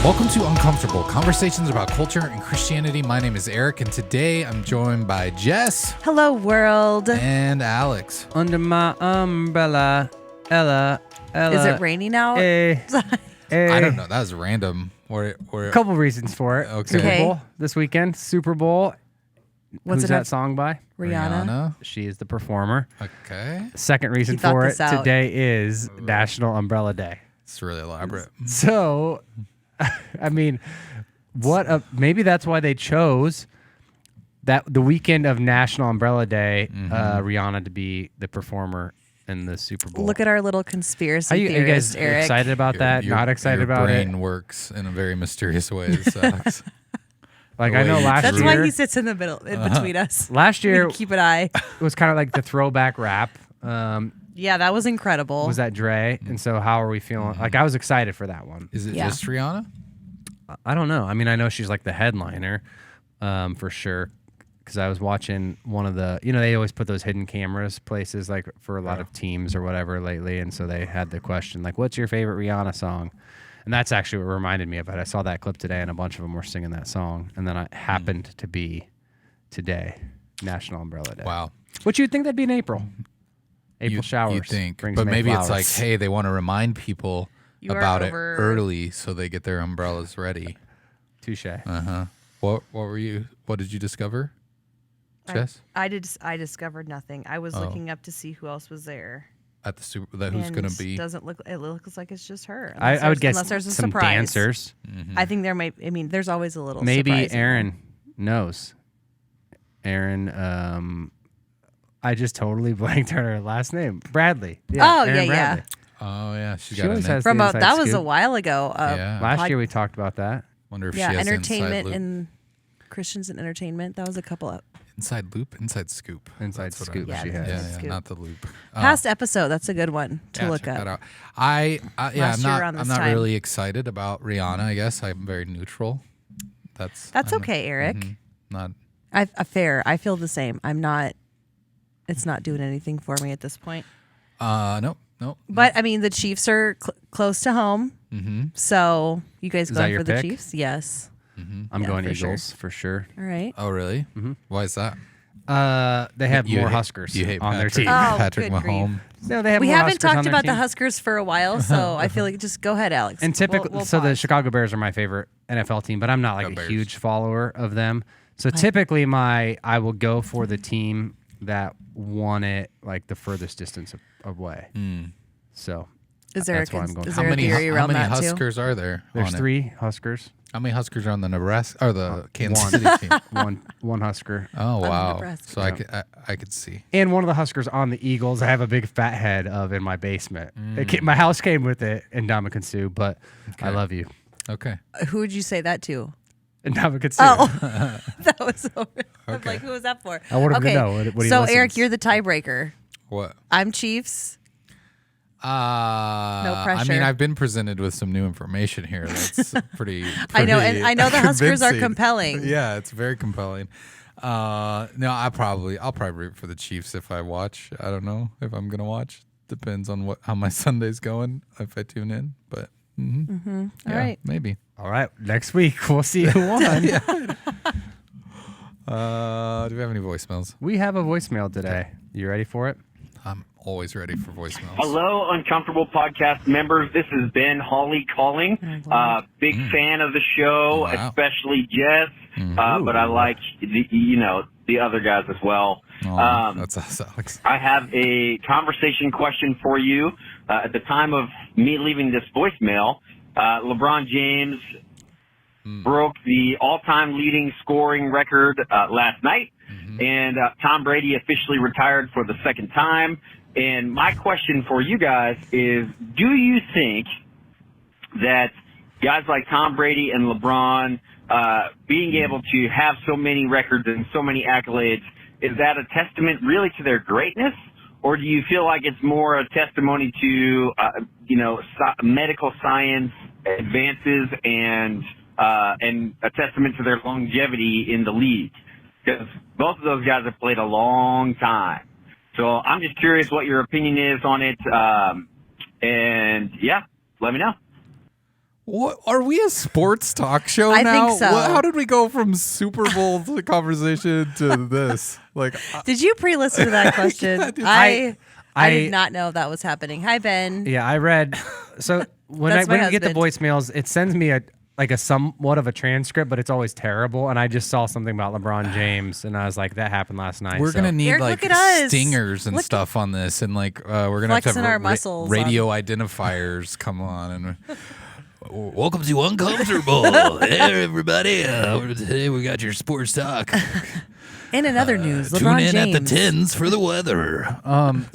Welcome to Uncomfortable, conversations about culture and Christianity. My name is Eric, and today I'm joined by Jess. Hello, world. And Alex. Under my umbrella, Ella. Is it raining out? I don't know. That was random. A couple reasons for it. Okay. Super Bowl this weekend. Super Bowl. What's Who's that song by? Rihanna. She is the performer. Okay. Second reason He thought for it this out. today is National Umbrella Day. It's really elaborate. So, I mean, maybe that's why they chose that the weekend of National Umbrella Day, Rihanna to be the performer in the Super Bowl. Look at our little conspiracy Are you theorist, guys Eric. excited about that? Not excited about Your it? brain works in a very mysterious ways, Alex. Like I know last That's year. why he sits in the middle, in between us. Last year Keep an eye. was kind of like the throwback rap. Yeah, that was incredible. Was that Dre? And so how are we feeling? Like I was excited for that one. Is it Yeah. just Rihanna? I don't know. I mean, I know she's like the headliner for sure. Because I was watching one of the, they always put those hidden cameras places like for a lot of teams or whatever lately. And so they had the question like, what's your favorite Rihanna song? And that's actually what reminded me of it. I saw that clip today and a bunch of them were singing that song. And then it happened to be today, National Umbrella Day. Wow. Which you'd think that'd be in April. April showers. You think. brings But May maybe flowers. it's like, hey, they want to remind people You are about it over- early so they get their umbrellas ready. Touche. Uh-huh. What did you discover, Jess? I discovered nothing. I was looking up to see who else was there. At the Super that who's And going to be it looks like it's just her. I would guess unless there's a some surprise. dancers. I think there might. I mean, there's always a little. Maybe surprise in there. Aaron knows. Aaron, I just totally blanked on her last name. Bradley. Oh, Aaron yeah. Bradley. Oh yeah, she She got always in has From the a, inside that was a scoop. while ago. Yeah. Last year we talked about that. Wonder if she Yeah, has entertainment the inside loop. and Christians and entertainment. That was a couple of Inside loop, inside scoop. Inside That's what I scoop meant. she has. Yeah, Inside yeah, scoop. not the loop. past episode. That's a good one to Yeah, look check that up. out. I'm Last year around I'm this not time. really excited about Rihanna. I guess I'm very neutral. That's Okay, Eric. Not. Fair. I feel the same. I'm not. It's not doing anything for me at this point. Nope. But I mean, the Chiefs are close to home, so you guys Is that going your for the pick? Chiefs? Yes. I'm Yeah, going for sure. Eagles for sure. All right. Oh really? Why is that? They have You more hate- Huskers You hate on their Patrick, team. Oh, Patrick good grief. Mahomes. No, they have We more haven't Huskers on talked their about the team. Huskers for a while, so I feel like just go ahead, Alex. And typically, We'll so the pause. Chicago Bears are my favorite NFL team, but I'm not like Go a Bears. huge follower of them. So typically, I will go for the team that won it like the furthest distance away. So Is there that's why I'm going. is How there a many theory how around many that too? Huskers are there? There's on it? 3 Huskers, How many Huskers are on the Nebraska or the Kansas one. City team? one Husker, Oh wow! Nebraska. So I could see. and one of the Huskers on the Eagles. I have a big fat head of in my basement. My house came with it, in Sue, but I love you, Okay. Who would you say that to? Sue. Oh, that was so. I'm like, who was that for? I wanted to okay. know what he So listens. Eric, you're the tiebreaker. What? I'm Chiefs. No I pressure. mean, I've been presented with some new information here. That's pretty. I know, and I know the Huskers are convincing. compelling. Yeah, it's very compelling. No, I'll probably root for the Chiefs if I watch. I don't know if I'm gonna watch. Depends on how my Sunday's going if I tune in. But All right. maybe. All right, next week we'll see who won. Do we have any voicemails? We have a voicemail today. You ready for it? I'm always ready for voicemails. Hello, Uncomfortable Podcast members. This is Ben Hawley calling. Big fan of the show, Wow. especially Jess, but I like the other guys as well. Oh, that's us, Alex. I have a conversation question for you. At the time of me leaving this voicemail, LeBron James broke the all-time leading scoring record last night, and Tom Brady officially retired for the second time. And my question for you guys is, do you think that guys like Tom Brady and LeBron being able to have so many records and so many accolades, is that a testament really to their greatness? Or do you feel like it's more a testimony to, medical science advances and a testament to their longevity in the league? Because both of those guys have played a long time. So I'm just curious what your opinion is on it. And yeah, let me know. What are we, a sports talk show I now? think so. How did we go from Super Bowl conversation to this? Like, Did you pre-listen to that question? Yeah, dude. I did not know that was happening. Hi, Ben. Yeah, I read. So when That's my we get the husband. voicemails, it sends me a somewhat of a transcript, but it's always terrible. And I just saw something about LeBron James, and I was like, that happened last night. we're gonna need Eric, like look at us. stingers and Look- stuff on this, and like we're gonna have to Flexing have our muscles radio identifiers come on and. Welcome to Uncomfortable. Hey, everybody. Today we got your sports talk. In another news, Tune LeBron in James. at the 10s for the weather.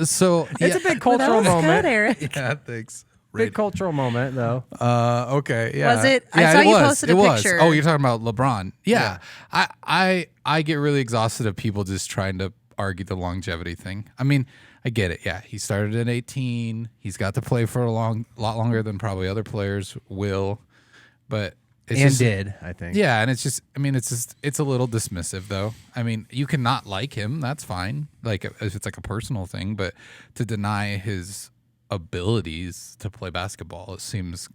So It's a big cultural That was moment. good, Eric. Yeah, thanks. Big cultural moment, though. Okay, yeah. Was it? I Yeah, saw it you was. posted a It was. picture. Oh, you're talking about LeBron. Yeah. I get really exhausted of people just trying to argue the longevity thing. I mean, I get it. Yeah, he started at 18. He's got to play for a lot longer than probably other players will. But it's And just, did, I think. yeah, and it's just, I mean, it's a little dismissive though. I mean, you can not like him, that's fine. Like if it's like a personal thing, but to deny his abilities to play basketball, it seems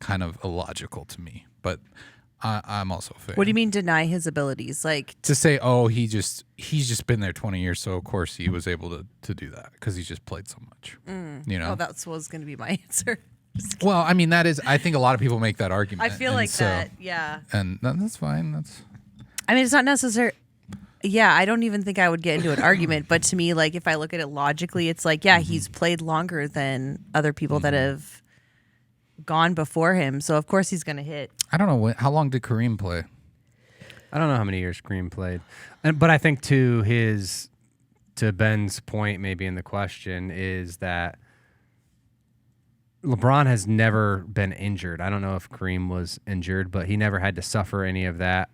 kind of illogical to me. But I'm also a fan. What do you mean deny his abilities? Like, To say, oh, he's just been there 20 years, so of course he was able to do that because he's just played so much. You know. oh, that was going to be my answer. Well, I mean, that is. I think a lot of people make that argument. I feel and like so- that. Yeah. and that's fine. That's I mean, it's not necessary. Yeah, I don't even think I would get into an argument. But to me, like, if I look at it logically, it's like, yeah, he's played longer than other people that have gone before him. So, of course, he's going to hit. I don't know how long did Kareem play. I don't know how many years Kareem played. But I think to Ben's point, maybe in the question, is that LeBron has never been injured. I don't know if Kareem was injured, but he never had to suffer any of that.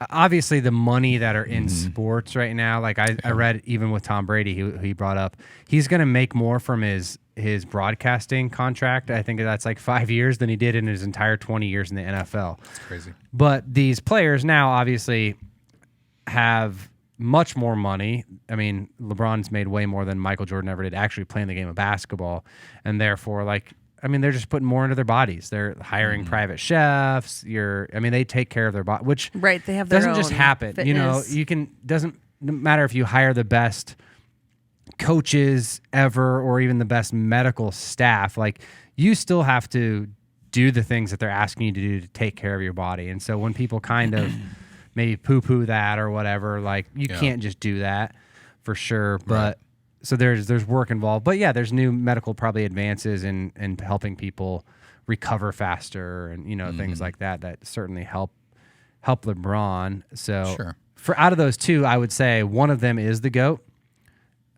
Obviously, the money that are in sports right now, like I read even with Tom Brady, he brought up, he's going to make more from his broadcasting contract. I think that's like 5 years than he did in his entire 20 years in the NFL. That's crazy. But these players now obviously have much more money. I mean, LeBron's made way more than Michael Jordan ever did actually playing the game of basketball. And therefore, they're just putting more into their bodies. They're hiring private chefs. They take care of their body, which Right. They have their doesn't own just happen. Fitness. You know, doesn't matter if you hire the best coaches ever or even the best medical staff. Like, you still have to do the things that they're asking you to do to take care of your body. And so when people kind of maybe poo-poo that or whatever, like, you can't just do that for sure. But so there's work involved. But yeah, there's new medical probably advances in helping people recover faster and, you know, things like that certainly help LeBron. So Sure. for out of those two, I would say one of them is the GOAT,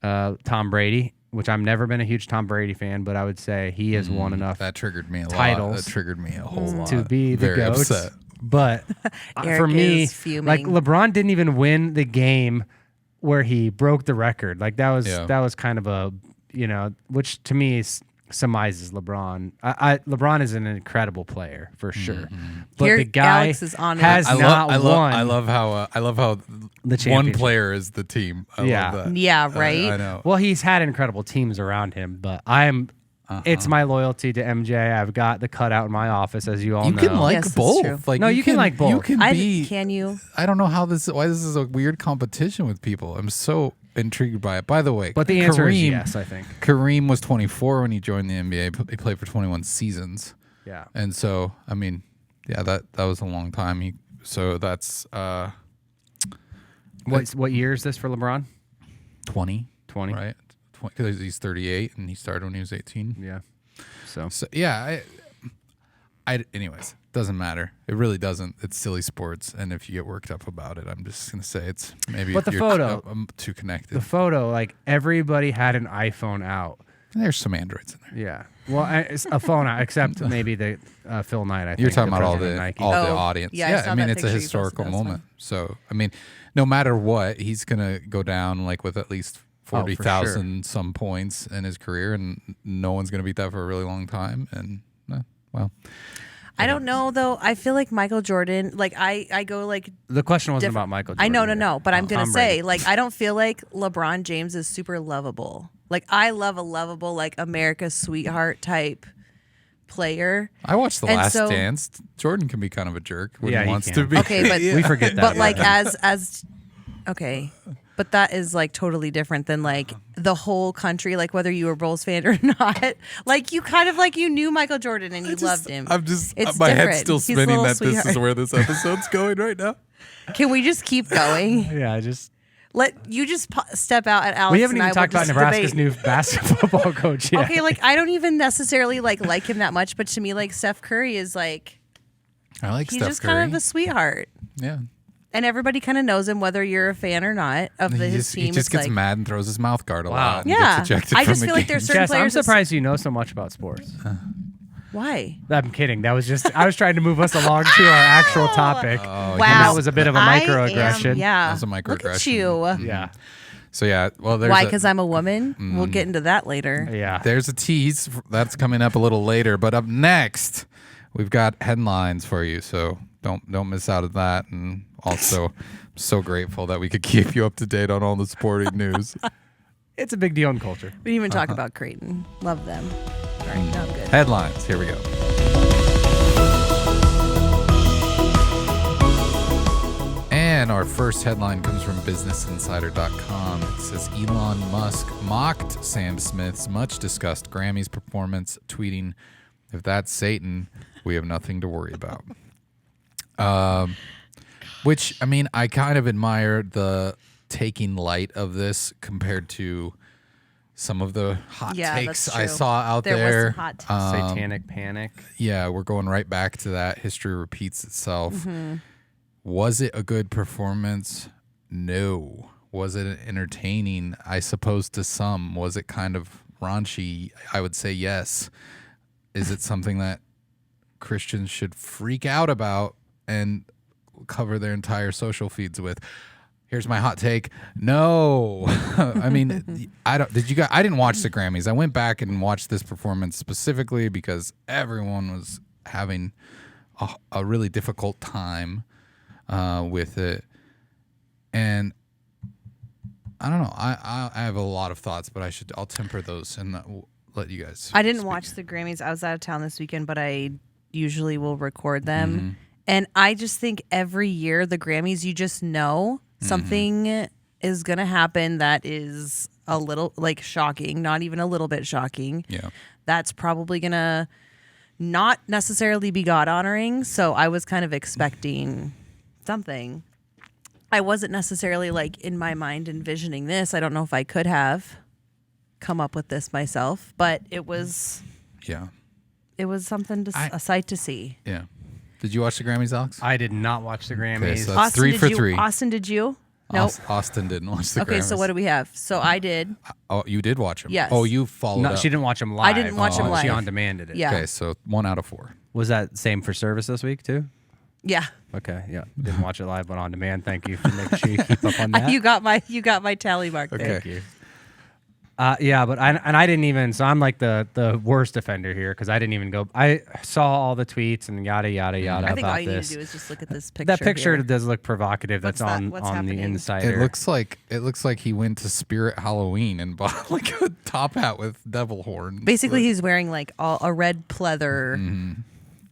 Tom Brady, which I've never been a huge Tom Brady fan, but I would say he has won enough That triggered me a lot. titles That triggered me a whole lot. to be the Very GOAT. upset. But Eric for me, is fuming. like, LeBron didn't even win the game where he broke the record. Like, that was kind of a, you know, which to me surmises LeBron. LeBron is an incredible player for sure, but Here, the guy Alex is on it. has not won. I love how the one championship. player is the team. I Yeah. love that. Yeah, right? I know. Well, he's had incredible teams around him, but it's my loyalty to MJ. I've got the cutout in my office, as you all You know. can like Yes, that's both. true. Like, No, you can like both. You can be. Can you? I don't know why this is a weird competition with people. I'm so intrigued by it. By the way, But the answer is Kareem- yes, I think. Kareem was 24 when he joined the NBA. He played for 21 seasons. Yeah. And so, I mean, yeah, that was a long time. So that's What year is this for LeBron? 20. 20. Right? Because he's 38 and he started when he was 18. Yeah. So So yeah, anyways, doesn't matter. It really doesn't. It's silly sports, and if you get worked up about it, I'm just gonna say it's maybe. But the you're photo- too connected. the photo, like, everybody had an iPhone out. There's some androids in there. Yeah. Well, it's a phone out, except maybe the Phil Knight. I think You're talking the about all president the of Nike. all the Oh, audience. yeah, I Yeah, saw I mean that it's a picture you posted. historical That was moment. So I mean, no matter what, he's gonna go down like with at least for 40,000 some points in his career, and no one's gonna beat that for a really long time. And well, I don't know though. I feel like Michael Jordan. Like I go like. The question wasn't different- about Michael Jordan. I know, here. no. But I'm gonna Tom say, Brady. like, I don't feel like LeBron James is super lovable. Like, I love a lovable, like, America's sweetheart type player. I watched The And Last so- Dance. Jordan can be kind of a jerk when Yeah, he he wants can. to be. Okay, but We forget that. But like as okay, but that is like totally different than like the whole country, like whether you were a Bulls fan or not. Like you kind of like you knew Michael Jordan and you loved him. I'm just It's my head's different. still He's a spinning little that this is sweetheart. where this episode's going right now. Can we just keep going? yeah, just Let you just step out at Alex. we haven't and even I will talked about just Nebraska's debate. new basketball coach yet. Okay, like I don't even necessarily like him that much, but to me, like Steph Curry is like I like he's Steph just Curry. kind of a sweetheart, Yeah. and everybody kind of knows him, whether you're a fan or not of his team. He just It's gets like, mad and throws his mouth guard a Wow. lot. And Yeah. gets ejected I from just the feel like game. there's certain Jess, I'm players that- surprised you know so much about sports. Why? I'm kidding. That was just I was trying to move us along to our actual topic. Wow, And that was a bit of a I microaggression. am- yeah, That was a Look at microaggression. you. Yeah. So yeah, well, there's Why? a- Because I'm a woman. We'll get into that later. Yeah. There's a tease that's coming up a little later, but up next we've got headlines for you. So don't miss out on that. And also, I'm so grateful that we could keep you up to date on all the sporting news. It's a big deal in culture. We didn't even talk about Creighton. Love them. All right, no, I'm good. Headlines. Here we go. And our first headline comes from BusinessInsider.com. It says Elon Musk mocked Sam Smith's much discussed Grammys performance, tweeting, "If that's Satan, we have nothing to worry about." Which, I mean, I kind of admire the taking light of this compared to some of the hot Yeah, takes that's I true. saw out There was there. some hot takes. Satanic panic. Yeah, we're going right back to that. History repeats itself. Mm-hmm. Was it a good performance? No. Was it entertaining? I suppose to some. Was it kind of raunchy? I would say yes. Is it something that Christians should freak out about and cover their entire social feeds with? Here's my hot take. No. I mean, I didn't watch the Grammys. I went back and watched this performance specifically because everyone was having a really difficult time with it. And I don't know. I have a lot of thoughts, but I'll temper those and let you guys. I didn't speak. watch the Grammys. I was out of town this weekend, but I usually will record them. Mm-hmm. And I just think every year the Grammys, you just know Mm-hmm. something is going to happen that is a little like shocking, not even a little bit shocking. Yeah. That's probably going to not necessarily be God honoring. So I was kind of expecting something. I wasn't necessarily like in my mind envisioning this. I don't know if I could have come up with this myself, but it was Yeah. something a sight to see. Yeah. Did you watch the Grammys, Alex? I did not watch the Grammys. Okay, so that's 3 did for you, 3. Austin, did you? No. Austin didn't watch the Grammys. Okay, so what do we have? So I did. Oh, you did watch them? Yes. Oh, you followed No, up. she didn't watch them live. I didn't watch them She live. on demanded it. Yeah. Okay, so 1 out of 4. Was that same for service this week too? Yeah. Okay, yeah. Didn't watch it live, but on demand. Thank you for making sure you keep up on that. You got my tally mark there. Okay. Thank you. Yeah, but I didn't even. So I'm like the worst offender here because I didn't even go. I saw all the tweets and yada yada yada I think about all you this. need to do is just look at this picture. That picture here. does look provocative. That's What's that? on What's the happening? Insider. It looks like he went to Spirit Halloween and bought like a top hat with devil horns. Basically, he's wearing like a red pleather.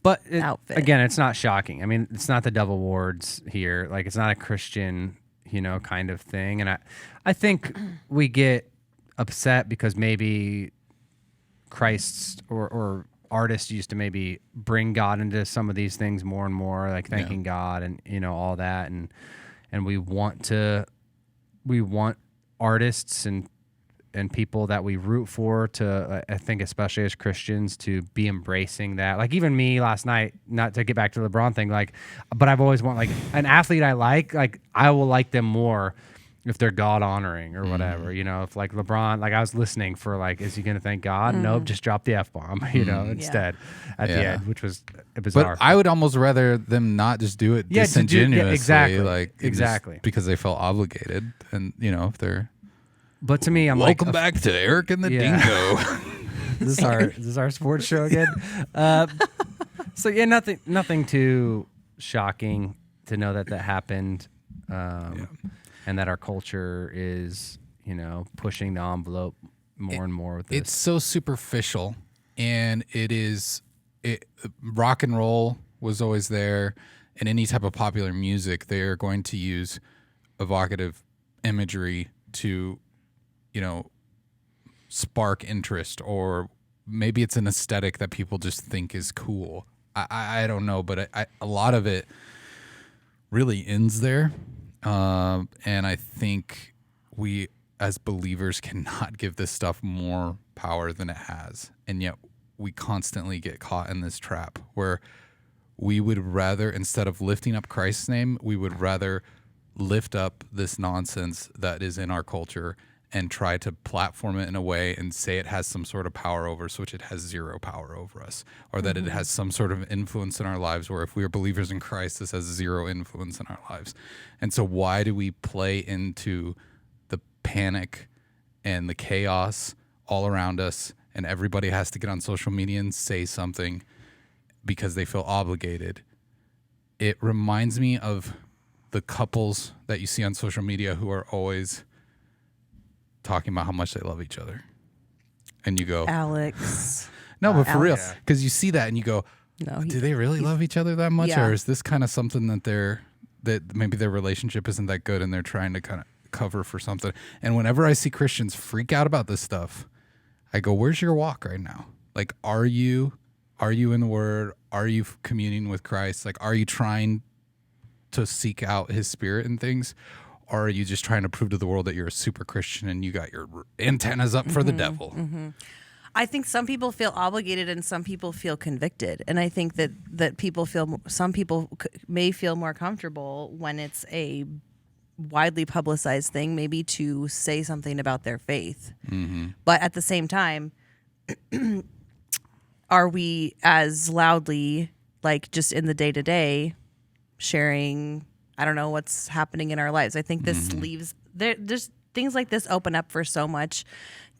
But outfit. again, it's not shocking. I mean, it's not the devil wards here. Like, it's not a Christian, kind of thing. And I think we get upset because maybe Christ's or artists used to maybe bring God into some of these things more and more, like thanking God and all that. And we want artists and people that we root for to, I think, especially as Christians, to be embracing that. Like even me last night, not to get back to the LeBron thing, but I've always wanted, like, an athlete I like I will like them more if they're God honoring or whatever, if like LeBron, like I was listening for like, is he going to thank God? Nope. Just drop the F-bomb, instead at the end, which was bizarre. But I would almost rather them not just do it disingenuously. exactly. Like Exactly. just because they felt obligated. And, if they're... But to me, I'm Welcome like, back to Eric and the Yeah. Dingo. is this our sports show again? So yeah, nothing too shocking to know that happened, and that our culture is pushing the envelope more and more with this. It's so superficial, and it is rock and roll was always there, and any type of popular music, they are going to use evocative imagery to, spark interest, or maybe it's an aesthetic that people just think is cool. I don't know, but a lot of it really ends there. And I think we as believers cannot give this stuff more power than it has. And yet we constantly get caught in this trap where we would rather, instead of lifting up Christ's name, we would rather lift up this nonsense that is in our culture and try to platform it in a way and say it has some sort of power over us, which it has zero power over us, or that it has some sort of influence in our lives, where if we are believers in Christ, this has zero influence in our lives. And so why do we play into the panic and the chaos all around us, and everybody has to get on social media and say something because they feel obligated? It reminds me of the couples that you see on social media who are always talking about how much they love each other. And you go, Alex. no, but for real, Alex. because you see that and you go, No, do they really love each other that much? Yeah. Or is this kind of something that maybe their relationship isn't that good and they're trying to kind of cover for something? And whenever I see Christians freak out about this stuff, I go, where's your walk right now? Like, are you in the Word? Are you communing with Christ? Like, are you trying to seek out His Spirit and things? Or are you just trying to prove to the world that you're a super Christian and you got your antennas up for the devil? I think some people feel obligated and some people feel convicted, and I think that some people may feel more comfortable when it's a widely publicized thing, maybe to say something about their faith. But at the same time, are we as loudly, like just in the day-to-day, sharing, I don't know, what's happening in our lives? I think this leaves there's things like this open up for so much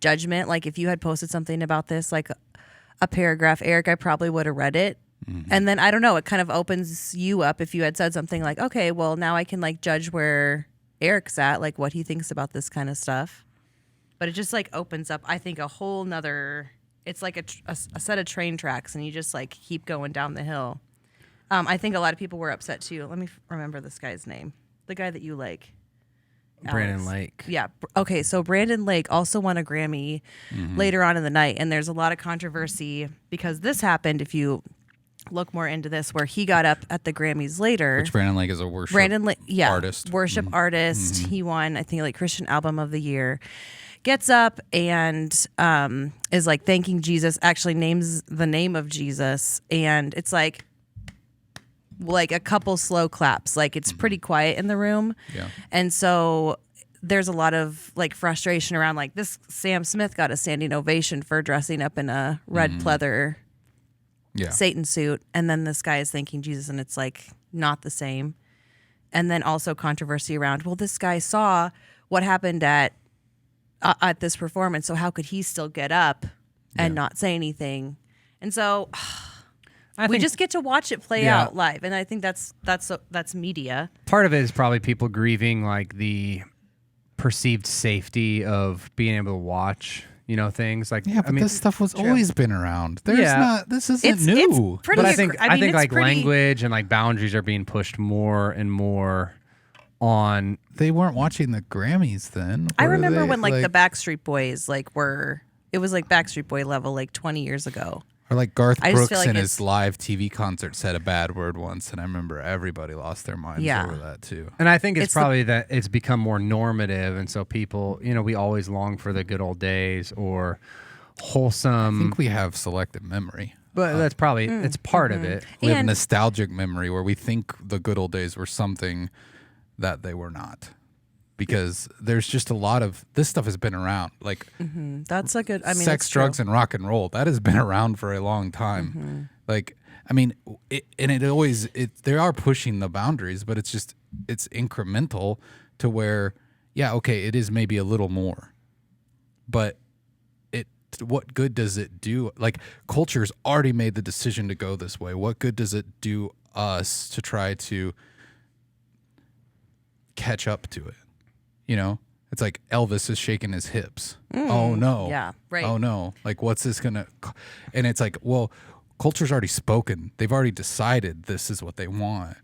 judgment. Like if you had posted something about this, like a paragraph, Eric, I probably would have read it. And then I don't know, it kind of opens you up if you had said something like, okay, well now I can like judge where Eric's at, like what he thinks about this kind of stuff. But it just like opens up, I think, a whole nother, it's like a set of train tracks, and you just like keep going down the hill. I think a lot of people were upset too. Let me remember this guy's name. The guy that you like. Brandon Alex. Lake. Yeah. Okay. So Brandon Lake also won a Grammy later on in the night. And there's a lot of controversy because this happened, if you look more into this, where he got up at the Grammys later. Which Brandon Lake is a worship artist. Worship artist. He won, I think, like Christian Album of the Year. Gets up and is like thanking Jesus, actually names the name of Jesus. And it's like a couple slow claps. Like it's pretty quiet in the room. Yeah. And so there's a lot of like frustration around like this. Sam Smith got a standing ovation for dressing up in a red pleather Satan suit. And then this guy is thanking Jesus, and it's like not the same. And then also controversy around, well, this guy saw what happened at this performance, so how could he still get up and not say anything? And so we just get to watch it play out live, and I think that's media. Part of it is probably people grieving like the perceived safety of being able to watch, things like. Yeah, but this stuff was always been around. This isn't new. It's pretty. But I think like pretty, language and like boundaries are being pushed more and more on. They weren't watching the Grammys then. I remember when like the Backstreet Boys it was like Backstreet Boy level like 20 years ago. Or like Garth I just Brooks feel like in it's- his live TV concert said a bad word once, and I remember everybody lost their minds over that too. And I think it's It's probably that it's become more normative, and so people, we always long for the good old days or wholesome. I think we have selective memory. But that's probably it's part of it. We have And- nostalgic memory where we think the good old days were something that they were not. Because there's just a lot of this stuff has been around, like That's a good. I mean, sex, it's true. drugs, and rock and roll. That has been around for a long time. Like, I mean, they are pushing the boundaries, but it's incremental to where, it is maybe a little more, but what good does it do? Like, culture's already made the decision to go this way. What good does it do us to try to catch up to it? It's like Elvis is shaking his hips. Oh no. Yeah, right. Oh no. Like, what's this gonna? And it's like, well, culture's already spoken. They've already decided this is what they want.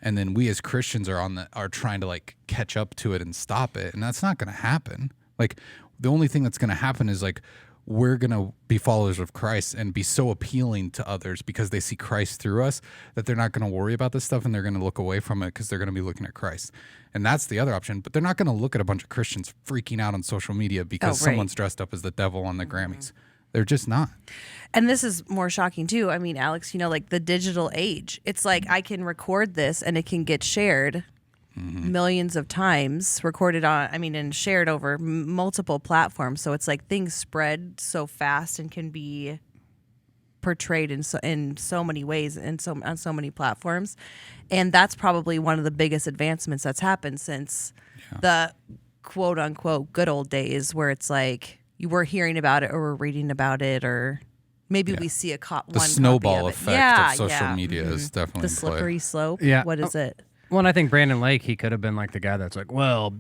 And then we as Christians are trying to like catch up to it and stop it. And that's not going to happen. Like the only thing that's going to happen is like we're going to be followers of Christ and be so appealing to others because they see Christ through us that they're not going to worry about this stuff and they're going to look away from it because they're going to be looking at Christ. And that's the other option. But they're not going to look at a bunch of Christians freaking out on social media because someone's dressed up as the devil on the Grammys. They're just not. And this is more shocking too. I mean, Alex, like the digital age, it's like I can record this and it can get shared millions of times, recorded and shared over multiple platforms. So it's like things spread so fast and can be portrayed in so many ways and on so many platforms. And that's probably one of the biggest advancements that's happened since the quote unquote good old days, where it's like you were hearing about it or we're reading about it, or maybe we see the snowball effect of social media is definitely the slippery slope. Yeah. What is it? Well, and I think Brandon Lake, he could have been like the guy that's like, well,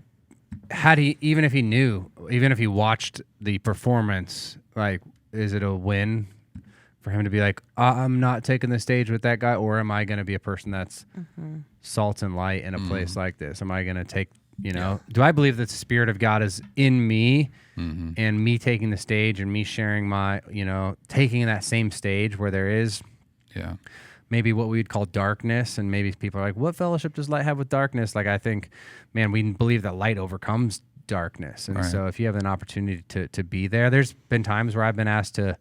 even if he watched the performance, like, is it a win for him to be like, I'm not taking the stage with that guy, or am I going to be a person that's salt and light in a place like this? Am I going to take, do I believe that the Spirit of God is in me and me taking the stage and me sharing my, taking that same stage where there is maybe what we would call darkness, and maybe people are like, what fellowship does light have with darkness? Like, I think, man, we believe that light overcomes darkness. And so if you have an opportunity to be there, there's been times where I've been asked to,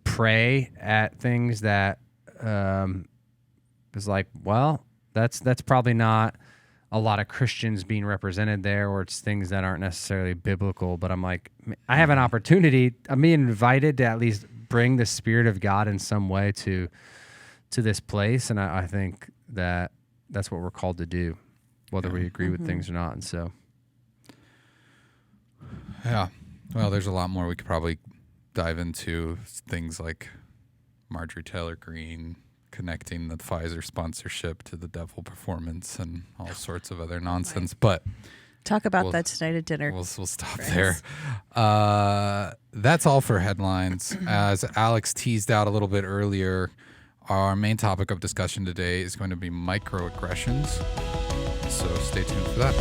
pray at things that is like, well, that's probably not a lot of Christians being represented there, or it's things that aren't necessarily biblical. But I'm like, I have an opportunity. I'm being invited to at least bring the Spirit of God in some way to this place, and I think that that's what we're called to do, whether we agree with things or not. And so, well, there's a lot more we could probably dive into, things like Marjorie Taylor Greene connecting the Pfizer sponsorship to the devil performance and all sorts of other nonsense. But talk about that tonight at dinner. We'll stop there. That's all for headlines. As Alex teased out a little bit earlier, our main topic of discussion today is going to be microaggressions. So stay tuned for that.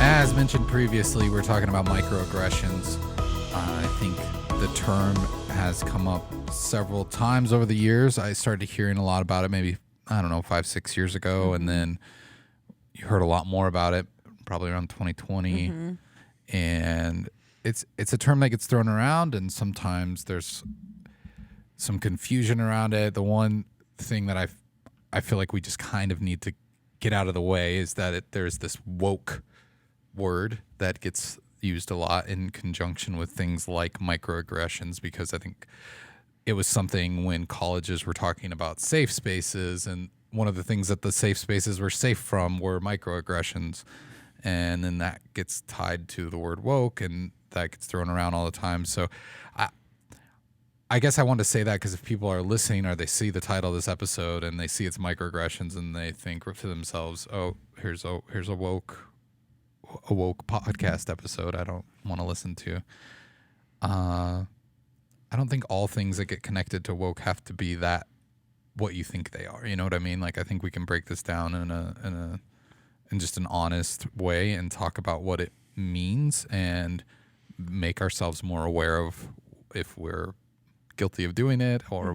As mentioned previously, we're talking about microaggressions. I think the term has come up several times over the years. I started hearing a lot about it maybe, 5-6 years ago, and then you heard a lot more about it probably around 2020. And it's a term that gets thrown around, and sometimes there's some confusion around it. The one thing that I feel like we just kind of need to get out of the way is that there's this woke word that gets used a lot in conjunction with things like microaggressions, because I think it was something when colleges were talking about safe spaces, and one of the things that the safe spaces were safe from were microaggressions, and then that gets tied to the word woke, and that gets thrown around all the time. So I guess I want to say that because if people are listening or they see the title of this episode and they see it's microaggressions and they think to themselves, oh, here's a woke podcast episode I don't want to listen to. I don't think all things that get connected to woke have to be that what you think they are. You know what I mean? Like, I think we can break this down in just an honest way and talk about what it means and make ourselves more aware of if we're guilty of doing it, or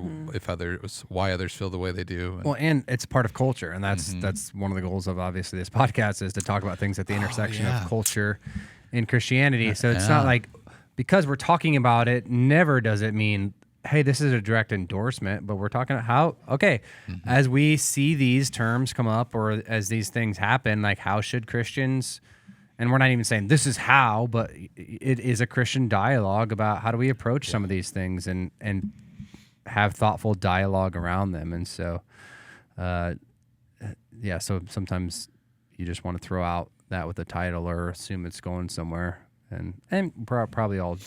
why others feel the way they do. Well, and it's part of culture, and that's one of the goals of obviously this podcast, is to talk about things at the intersection of culture and Christianity. So it's not like, because we're talking about it, never does it mean, hey, this is a direct endorsement, but we're talking about how, as we see these terms come up, or as these things happen, like, how should Christians, and we're not even saying this is how, but it is a Christian dialogue about how do we approach some of these things and have thoughtful dialogue around them. And so, so sometimes you just want to throw out that with a title or assume it's going somewhere, and probably all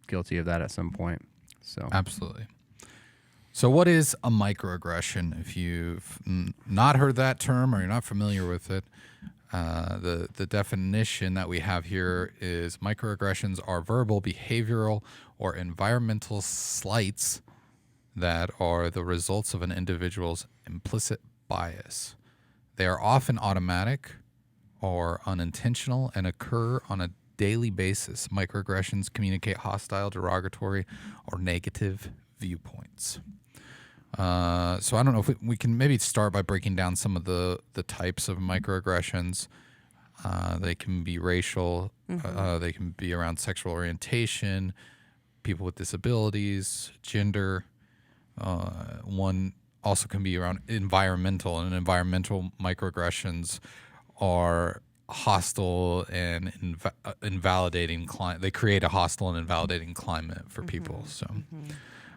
guilty of that at some point. So absolutely. So what is a microaggression? If you've not heard that term or you're not familiar with it, The definition that we have here is microaggressions are verbal, behavioral, or environmental slights that are the results of an individual's implicit bias. They are often automatic or unintentional and occur on a daily basis. Microaggressions communicate hostile, derogatory, or negative viewpoints. So I don't know if we can maybe start by breaking down some of the types of microaggressions. They can be racial. They can be around sexual orientation, people with disabilities, gender. One also can be around environmental, and environmental microaggressions are hostile and invalidating climate. They create a hostile and invalidating climate for people. So.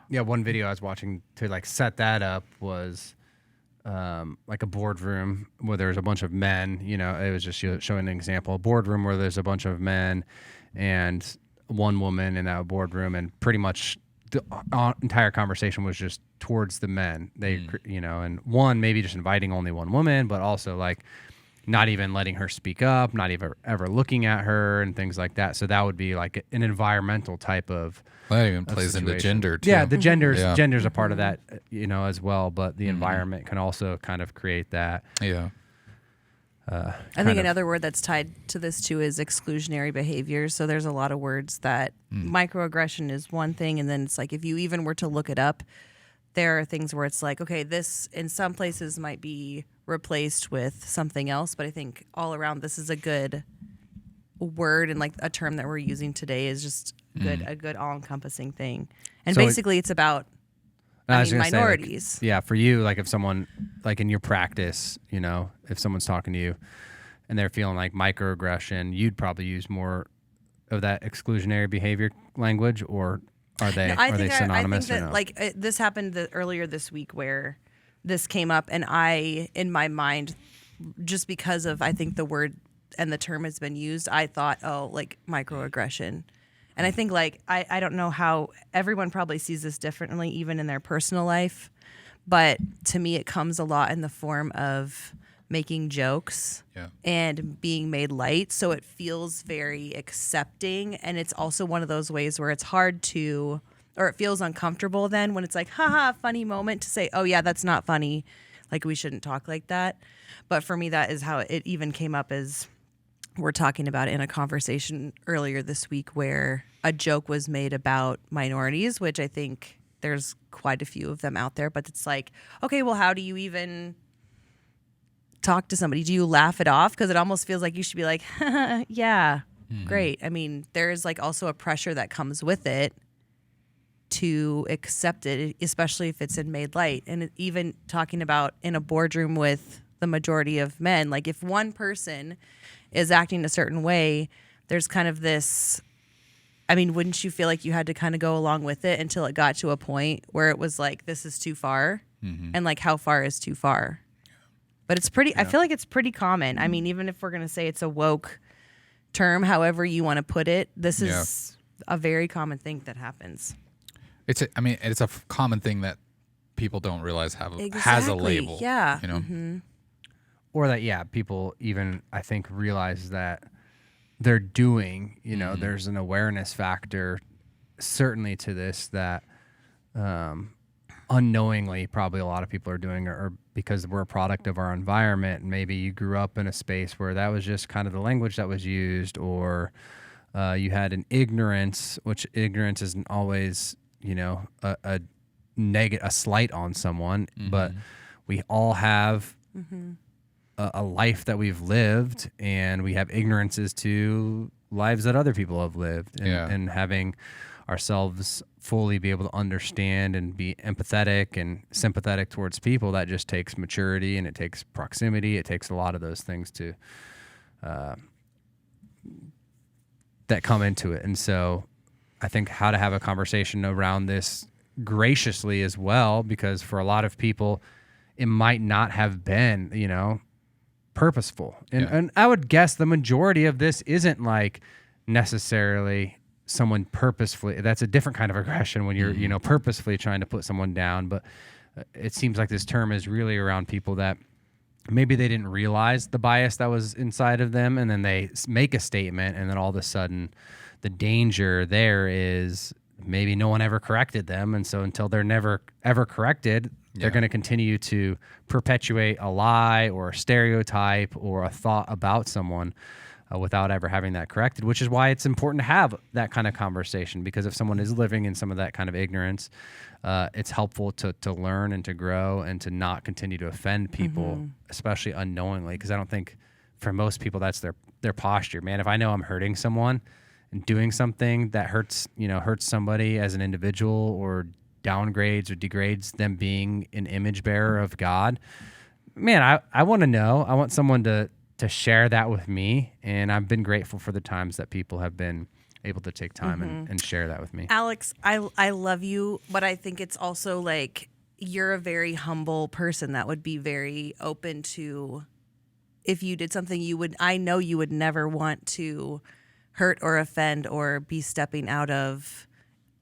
Yeah, one video I was watching to like set that up was like a boardroom where there's a bunch of men. You know, it was just showing an example. A boardroom where there's a bunch of men and one woman in that boardroom, and pretty much the entire conversation was just towards the men. They, you know, and one maybe just inviting only one woman, but also like not even letting her speak up, not even ever looking at her and things like that. So that would be like an environmental type of. Well, that even plays into gender too. Yeah, the gender's a part of that, you know, as well. But the environment can also kind of create that. Yeah. I think another word that's tied to this too is exclusionary behavior. So there's a lot of words that microaggression is one thing, and then it's like if you even were to look it up, there are things where it's like, okay, this in some places might be replaced with something else, but I think all around this is a good word, and like a term that we're using today is just a good all-encompassing thing. And so basically it's about minorities. Say, like, yeah, for you, like if someone, like in your practice, you know, if someone's talking to you and they're feeling like microaggression, you'd probably use more of that exclusionary behavior language, or are they synonymous? I think that this happened earlier this week where this came up, and I, in my mind, just because of I think the word and the term has been used, I thought, oh, like microaggression. And I think like I don't know how everyone probably sees this differently, even in their personal life. But to me, it comes a lot in the form of making jokes and being made light. So it feels very accepting. And it's also one of those ways where it's hard to, or it feels uncomfortable then when it's like, haha, funny moment to say, oh yeah, that's not funny. Like we shouldn't talk like that. But for me, that is how it even came up as we're talking about it in a conversation earlier this week where a joke was made about minorities, which I think there's quite a few of them out there. But it's like, okay, well, how do you even talk to somebody? Do you laugh it off? Because it almost feels like you should be like, yeah, great. I mean, there's like also a pressure that comes with it to accept it, especially if it's in made light. And even talking about in a boardroom with the majority of men, like if one person is acting a certain way, there's kind of this, I mean, wouldn't you feel like you had to kind of go along with it until it got to a point where it was like, this is too far? And like, how far is too far? But it's pretty, I feel like it's pretty common. I mean, even if we're going to say it's a woke term, however you want to put it, this is a very common thing that happens. It's a common thing that people don't realize has a label. Yeah. You know? Or that, people even, I think, realize that they're doing, you know, there's an awareness factor certainly to this that unknowingly probably a lot of people are doing, or because we're a product of our environment. And maybe you grew up in a space where that was just kind of the language that was used, or you had an ignorance, which ignorance isn't always, you know, a slight on someone, but we all have a life that we've lived, and we have ignorances to lives that other people have lived, and having ourselves fully be able to understand and be empathetic and sympathetic towards people, that just takes maturity, and it takes proximity. It takes a lot of those things to that come into it. And so I think how to have a conversation around this graciously as well, because for a lot of people, it might not have been, you know, purposeful. And I would guess the majority of this isn't like necessarily someone purposefully. That's a different kind of aggression when you're, you know, purposefully trying to put someone down. But it seems like this term is really around people that maybe they didn't realize the bias that was inside of them, and then they make a statement, and then all of a sudden the danger there is maybe no one ever corrected them, and so until they're never ever corrected, they're going to continue to perpetuate a lie or a stereotype or a thought about someone without ever having that corrected, which is why it's important to have that kind of conversation, because if someone is living in some of that kind of ignorance, it's helpful to learn and to grow and to not continue to offend people, especially unknowingly, because I don't think for most people that's their posture. Man, if I know I'm hurting someone and doing something that hurts somebody as an individual or downgrades or degrades them being an image bearer of God, man, I want to know. I want someone to share that with me, and I've been grateful for the times that people have been able to take time and share that with me. Alex, I love you, but I think it's also like you're a very humble person that would be very open to, if you did something I know you would never want to hurt or offend or be stepping out of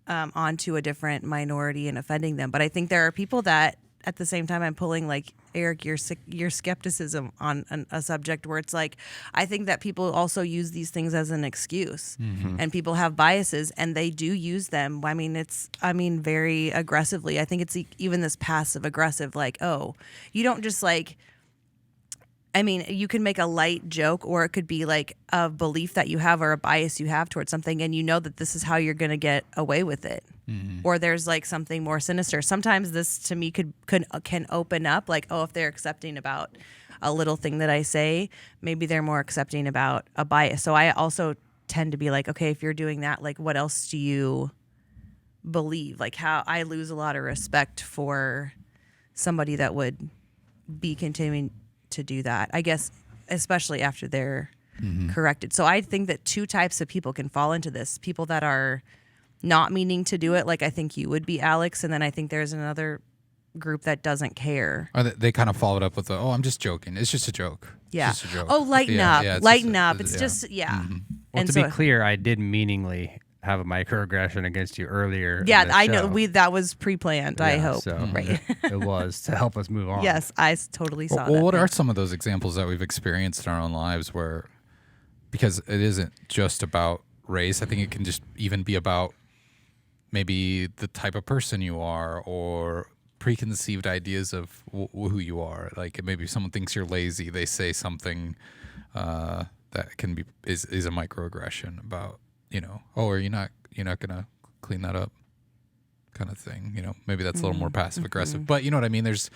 onto a different minority and offending them. But I think there are people that at the same time I'm pulling like, Eric, your skepticism on a subject where it's like, I think that people also use these things as an excuse, and people have biases and they do use them. I mean, very aggressively. I think it's even this passive aggressive, like, oh, you don't just like, I mean, you can make a light joke, or it could be like a belief that you have or a bias you have towards something, and you know that this is how you're going to get away with it. Or there's like something more sinister. Sometimes this to me can open up, like, oh, if they're accepting about a little thing that I say, maybe they're more accepting about a bias. So I also tend to be like, okay, if you're doing that, like, what else do you believe? Like, how I lose a lot of respect for somebody that would be continuing to do that, I guess, especially after they're corrected. So I think that two types of people can fall into this: people that are not meaning to do it, like I think you would be, Alex, and then I think there's another group that doesn't care. Or they kind of followed up with oh, I'm just joking. It's just a joke. Yeah. It's just a joke. Oh, lighten up. It's just. Well, and to be clear, I did meaningly have a microaggression against you earlier. Yeah, in the I show. know. That was pre-planned, I hope. So right. It was to help us move on. Yes, I totally saw that. Well, what are some of those examples that we've experienced in our own lives where, because it isn't just about race, I think it can just even be about maybe the type of person you are or preconceived ideas of who you are. Like maybe someone thinks you're lazy, they say something that can be is a microaggression about, oh, are you not gonna clean that up, kind of thing. Maybe that's a little more passive aggressive, but you know what I mean. There's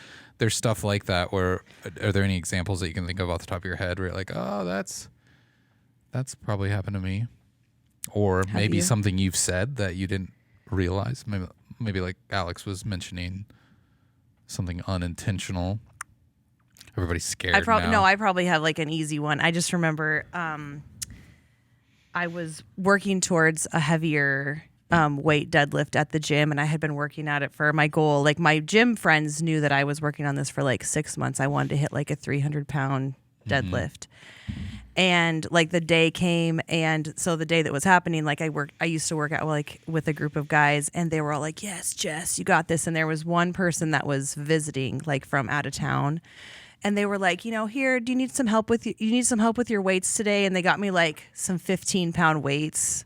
stuff like that. Where are there any examples that you can think of off the top of your head where you're like, oh, that's probably happened to me, or maybe something you've said that you didn't realize. Maybe like Alex was mentioning something unintentional. Everybody's scared. I probably have like an easy one. I just remember I was working towards a heavier weight deadlift at the gym, and I had been working at it for my goal. Like my gym friends knew that I was working on this for like 6 months. I wanted to hit like a 300-pound deadlift. And like the day came, and so the day that was happening, like I used to work out like with a group of guys, and they were all like, yes, Jess, you got this. And there was one person that was visiting like from out of town, and they were like, here, do you need some help with your weights today? And they got me like some 15-pound weights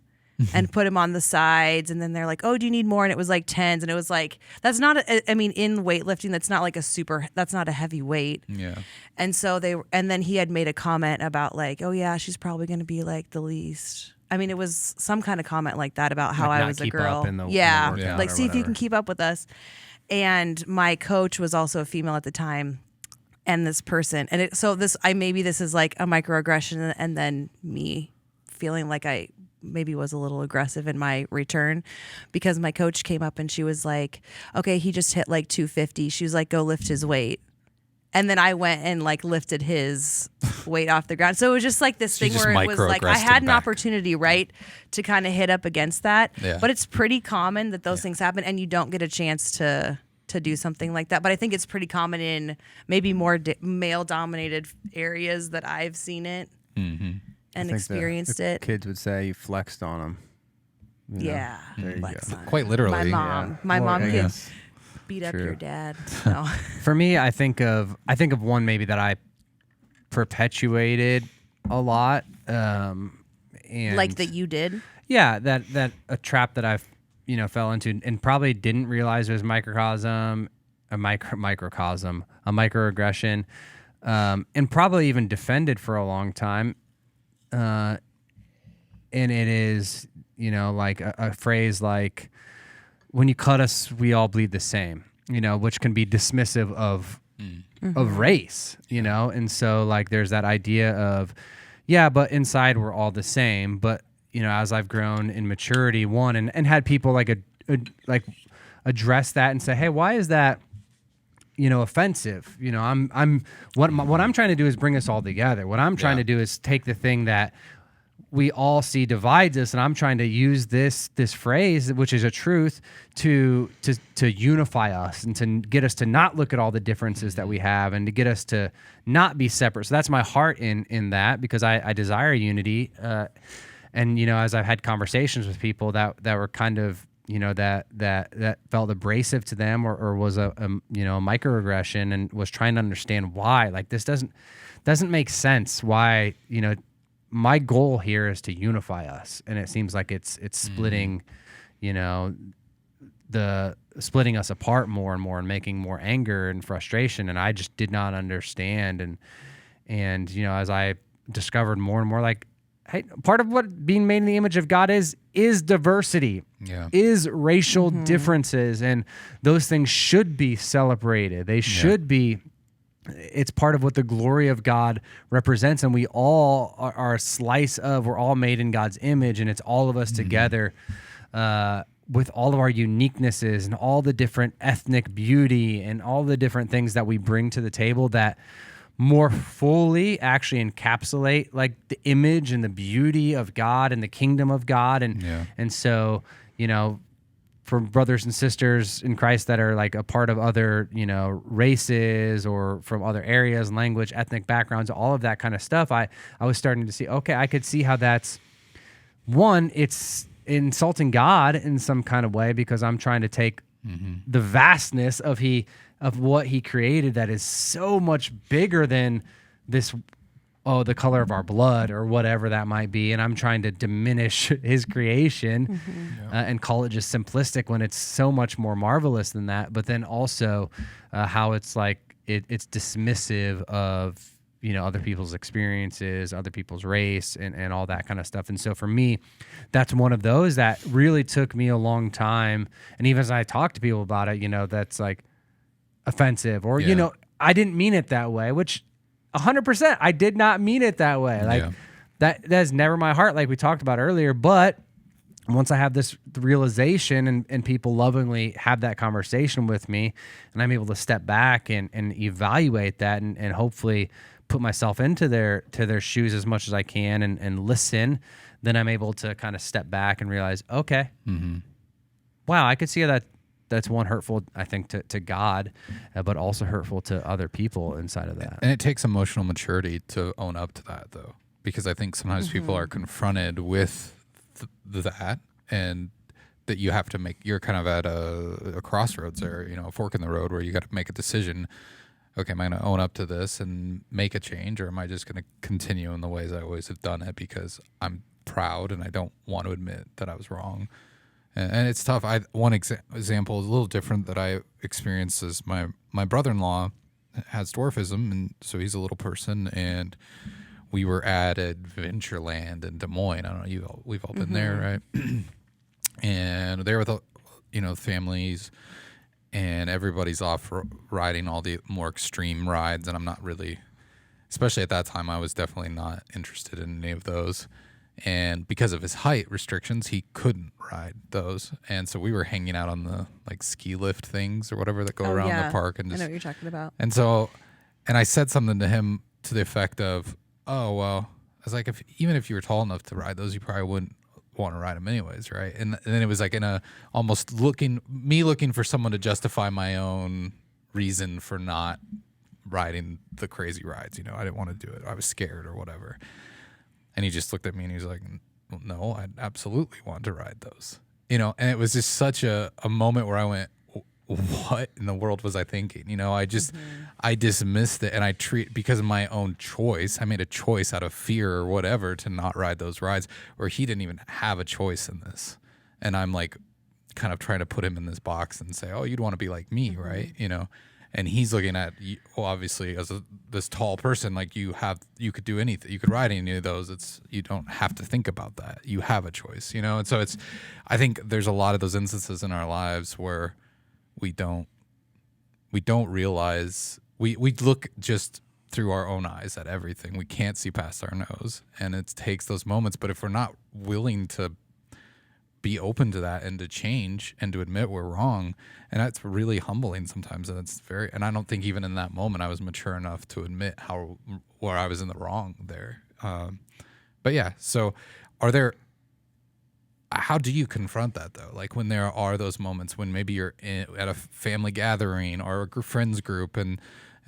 and put them on the sides. And then they're like, oh, do you need more? And it was like 10s. And it was like, that's not, in weightlifting, that's not like that's not a heavy weight. Yeah. And so and then he had made a comment about like, oh yeah, she's probably going to be like the least. I mean, it was some kind of comment like that about how I was a girl. In the yeah. Like, see whatever. if you can keep up with us. And my coach was also a female at the time. And this person, maybe this is like a microaggression, and then me feeling like I maybe was a little aggressive in my return, because my coach came up and she was like, okay, he just hit like 250. She was like, go lift his weight. And then I went and like lifted his weight off the ground. So it was just like this thing where it was like I had an opportunity, right, to kind of hit up against that. Yeah. But it's pretty common that those things happen, and you don't get a chance to do something like that. But I think it's pretty common in maybe more male-dominated areas that I've seen it and experienced it. Kids would say you flexed on them. Yeah, There you flex go. on Quite it. literally. My mom I can guess. beat up True. your dad. No. For me, I think of one maybe that I perpetuated a lot. And Like that you did. yeah, that a trap that I've fell into and probably didn't realize it was microcosm, a microaggression, and probably even defended for a long time. And it is, like a phrase like, when you cut us, we all bleed the same, which can be dismissive of race, and so like there's that idea of, yeah, but inside we're all the same. But as I've grown in maturity, and had people like address that and say, hey, why is that offensive? I'm what I'm trying to do is bring us all together. What I'm trying to do is take the thing that we all see divides us, and I'm trying to use this phrase, which is a truth, to unify us and to get us to not look at all the differences that we have, and to get us to not be separate. So that's my heart in that, because I desire unity. And as I've had conversations with people that were kind of that felt abrasive to them, or was a microaggression, and was trying to understand why, like, this doesn't make sense. Why my goal here is to unify us, and it seems like it's splitting, splitting us apart more and more, and making more anger and frustration. And I just did not understand. And as I discovered more and more, like, hey, part of what being made in the image of God is diversity, is racial differences, and those things should be celebrated. They should be. It's part of what the glory of God represents, and we all are a slice of. We're all made in God's image, and it's all of us together, with all of our uniquenesses and all the different ethnic beauty and all the different things that we bring to the table that more fully actually encapsulate like the image and the beauty of God and the kingdom of God. And so, for brothers and sisters in Christ that are like a part of other, races or from other areas, language, ethnic backgrounds, all of that kind of stuff, I was starting to see, okay, I could see how that's one, it's insulting God in some kind of way, because I'm trying to take the vastness of what he created that is so much bigger than this, the color of our blood or whatever that might be. And I'm trying to diminish his creation and call it just simplistic, when it's so much more marvelous than that. But then also how it's like, it's dismissive of, other people's experiences, other people's race, and all that kind of stuff. And so for me, that's one of those that really took me a long time. And even as I talk to people about it, that's like offensive, or, I didn't mean it that way, which 100%, I did not mean it that way. Like that's never my heart, like we talked about earlier. But once I have this realization, and people lovingly have that conversation with me, and I'm able to step back and evaluate that, and hopefully put myself into their shoes as much as I can, and listen, then I'm able to kind of step back and realize, okay, wow, I could see that that's one, hurtful, I think, to God, but also hurtful to other people inside of that. And it takes emotional maturity to own up to that, though, because I think sometimes people are confronted with that, and that you have to make, you're kind of at a crossroads there, a fork in the road, where you got to make a decision. Okay, am I going to own up to this and make a change, or am I just going to continue in the ways I always have done it because I'm proud and I don't want to admit that I was wrong? And it's tough. One example is a little different that I experienced is my brother-in-law has dwarfism, and so he's a little person, and we were at Adventureland in Des Moines. I don't know, we've all been there, right? And there with families, and everybody's off riding all the more extreme rides, and I'm not really, especially at that time, I was definitely not interested in any of those. And because of his height restrictions, he couldn't ride those. And so we were hanging out on the like ski lift things or whatever that go around the park. And just, I know what you're talking about. And so, and I said something to him to the effect of, oh, well, I was like, even if you were tall enough to ride those, you probably wouldn't want to ride them anyways, right? And then it was like in a almost looking for someone to justify my own reason for not riding the crazy rides. I didn't want to do it. I was scared or whatever. And he just looked at me and he was like, well, no, I absolutely want to ride those. And it was just such a moment where I went, what in the world was I thinking? You know, I dismissed it, and I because of my own choice. I made a choice out of fear or whatever to not ride those rides, where he didn't even have a choice in this. And I'm like, kind of trying to put him in this box and say, oh, you'd want to be like me, right? You know, and he's looking at, well, obviously as this tall person, like you could do anything, you could ride any of those. You don't have to think about that. You have a choice, you know? And so I think there's a lot of those instances in our lives where we don't realize, we look just through our own eyes at everything. We can't see past our nose, and it takes those moments. But if we're not willing to be open to that and to change and to admit we're wrong, and that's really humbling sometimes, and I don't think even in that moment I was mature enough to admit where I was in the wrong there. But yeah, so how do you confront that though? Like when there are those moments when maybe you're at a family gathering or a friends group and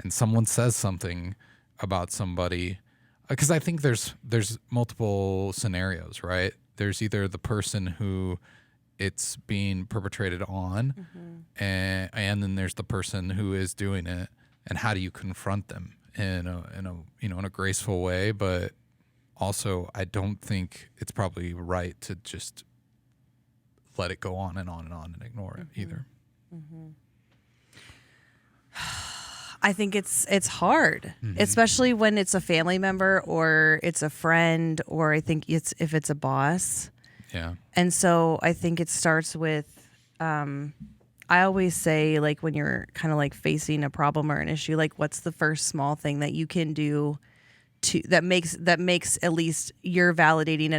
someone says something about somebody, because I think there's multiple scenarios, right? There's either the person who it's being perpetrated on, and then there's the person who is doing it, and how do you confront them in a graceful way? But also, I don't think it's probably right to just let it go on and on and on and ignore it either. I think it's hard, especially when it's a family member or it's a friend, or I think if it's a boss. Yeah. And so I think it starts with, I always say, like, when you're kind of like facing a problem or an issue, like, what's the first small thing that you can do that makes at least you're validating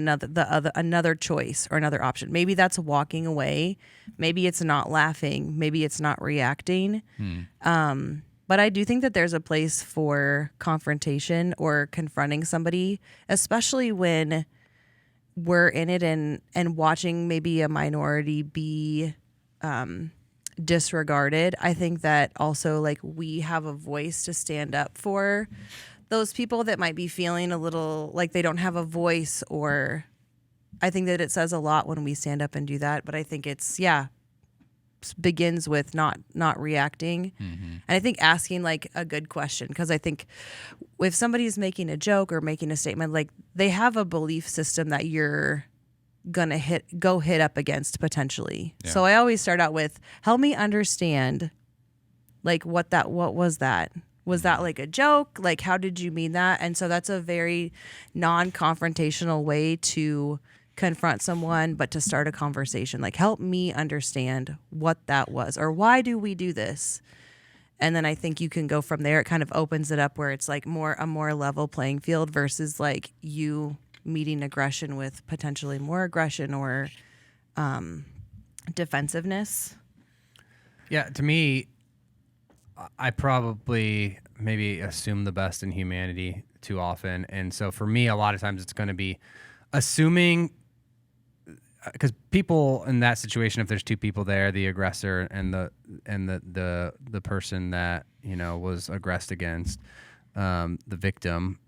another choice or another option. Maybe that's walking away. Maybe it's not laughing. Maybe it's not reacting. But I do think that there's a place for confrontation or confronting somebody, especially when we're in it and watching maybe a minority be disregarded. I think that also, like, we have a voice to stand up for those people that might be feeling a little like they don't have a voice, or I think that it says a lot when we stand up and do that. But I think begins with not reacting. And I think asking like a good question, because I think if somebody's making a joke or making a statement, like, they have a belief system that you're gonna hit up against potentially. So I always start out with, help me understand, like, what was that? Was that like a joke? Like, how did you mean that? And so that's a very non-confrontational way to confront someone, but to start a conversation. Like, help me understand what that was, or why do we do this? And then I think you can go from there. It kind of opens it up where it's like a more level playing field versus like you meeting aggression with potentially more aggression or defensiveness. Yeah, to me, I probably maybe assume the best in humanity too often. And so for me, a lot of times it's going to be assuming, because people in that situation, if there's two people there, the aggressor and the person that, you know, was aggressed against, the victim,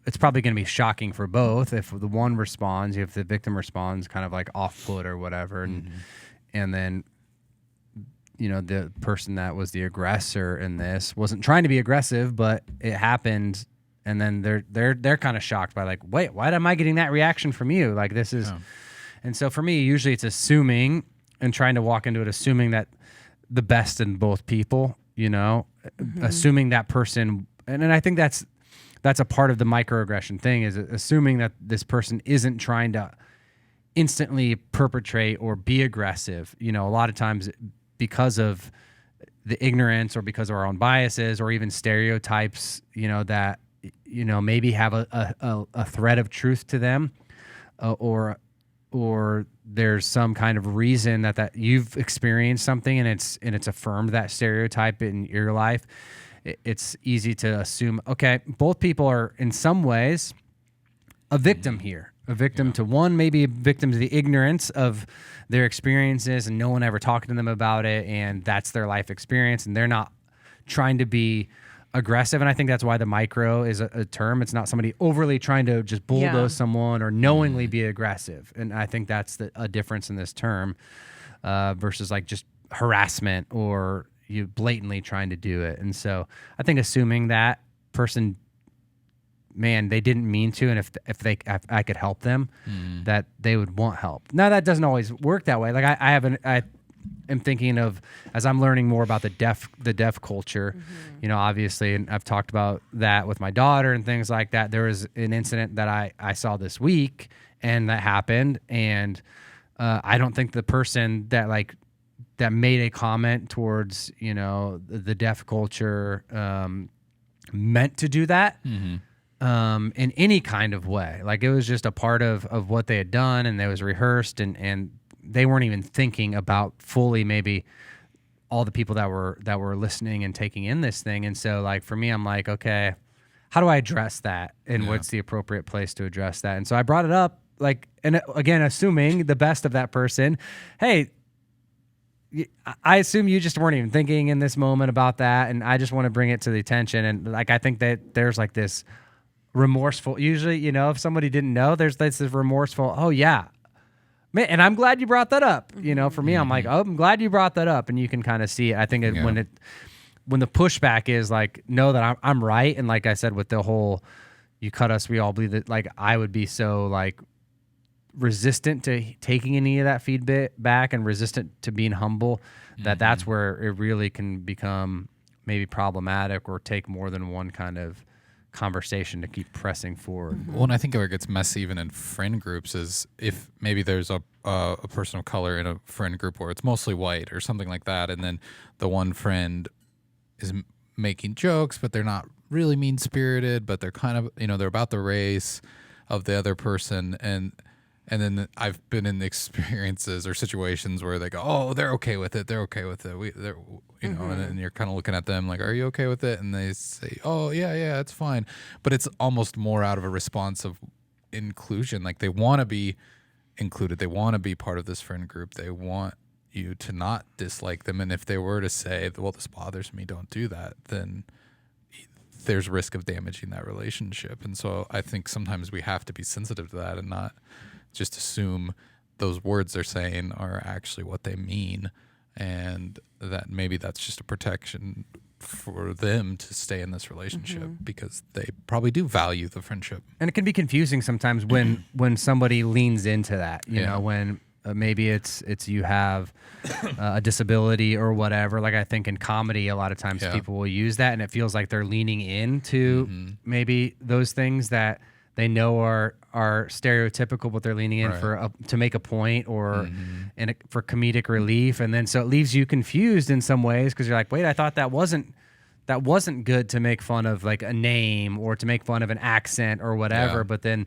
it's probably going to be shocking for both. If the one responds, if the victim responds kind of like off put or whatever, and then, you know, the person that was the aggressor in this wasn't trying to be aggressive, but it happened, and then they're kind of shocked by like, wait, why am I getting that reaction from you? Like, this is, and so for me, usually it's assuming and trying to walk into it, assuming that the best in both people, you know, assuming that person, and I think that's a part of the microaggression thing, is assuming that this person isn't trying to instantly perpetrate or be aggressive. You know, a lot of times, because of the ignorance or because of our own biases or even stereotypes, you know, that, you know, maybe have a thread of truth to them, or there's some kind of reason that you've experienced something and it's affirmed that stereotype in your life. It's easy to assume, okay, both people are in some ways a victim here. A victim to one, maybe a victim to the ignorance of their experiences and no one ever talking to them about it, and that's their life experience, and they're not trying to be aggressive. And I think that's why the micro is a term. It's not somebody overly trying to just bulldoze someone or knowingly be aggressive. And I think that's a difference in this term versus like just harassment or you blatantly trying to do it. And so I think assuming that person, man, they didn't mean to, and if I could help them, that they would want help. Now that doesn't always work that way. Like I am thinking of, as I'm learning more about the deaf culture, you know, obviously, and I've talked about that with my daughter and things like that. There was an incident that I saw this week, and that happened, and I don't think the person that made a comment towards, you know, the deaf culture meant to do that in any kind of way. Like it was just a part of what they had done, and it was rehearsed, and they weren't even thinking about fully maybe all the people that were listening and taking in this thing. And so like for me, I'm like, okay, how do I address that? And what's the appropriate place to address that? And so I brought it up, like, and again, assuming the best of that person, hey, I assume you just weren't even thinking in this moment about that, and I just want to bring it to the attention. And like I think that there's like this remorseful, usually, you know, if somebody didn't know, there's this remorseful, oh yeah, man, and I'm glad you brought that up. You know, for me, I'm like, oh, I'm glad you brought that up, and you can kind of see it. I think when the pushback is like, know that I'm right, and like I said with the whole, you cut us, we all bleed, that like I would be so like resistant to taking any of that feedback and resistant to being humble, that's where it really can become maybe problematic or take more than one kind of conversation to keep pressing forward. Well, and I think where it gets messy even in friend groups is if maybe there's a person of color in a friend group where it's mostly white or something like that, and then the one friend is making jokes, but they're not really mean-spirited, but they're kind of, you know, they're about the race of the other person, and then I've been in experiences or situations where they go, oh, they're okay with it. They're okay with it. They're, you know, and then you're kind of looking at them like, are you okay with it? And they say, oh, yeah, it's fine. But it's almost more out of a response of inclusion. Like they want to be included. They want to be part of this friend group. They want you to not dislike them. And if they were to say, well, this bothers me, don't do that, then there's risk of damaging that relationship. And so I think sometimes we have to be sensitive to that and not just assume those words they're saying are actually what they mean, and that maybe that's just a protection for them to stay in this relationship because they probably do value the friendship. And it can be confusing sometimes when somebody leans into that, you know, when maybe it's you have a disability or whatever. Like I think in comedy, a lot of times people will use that, and it feels like they're leaning into maybe those things that they know are stereotypical, but they're leaning in to make a point or for comedic relief, and then so it leaves you confused in some ways because you're like, wait, I thought that wasn't good to make fun of like a name or to make fun of an accent or whatever, but then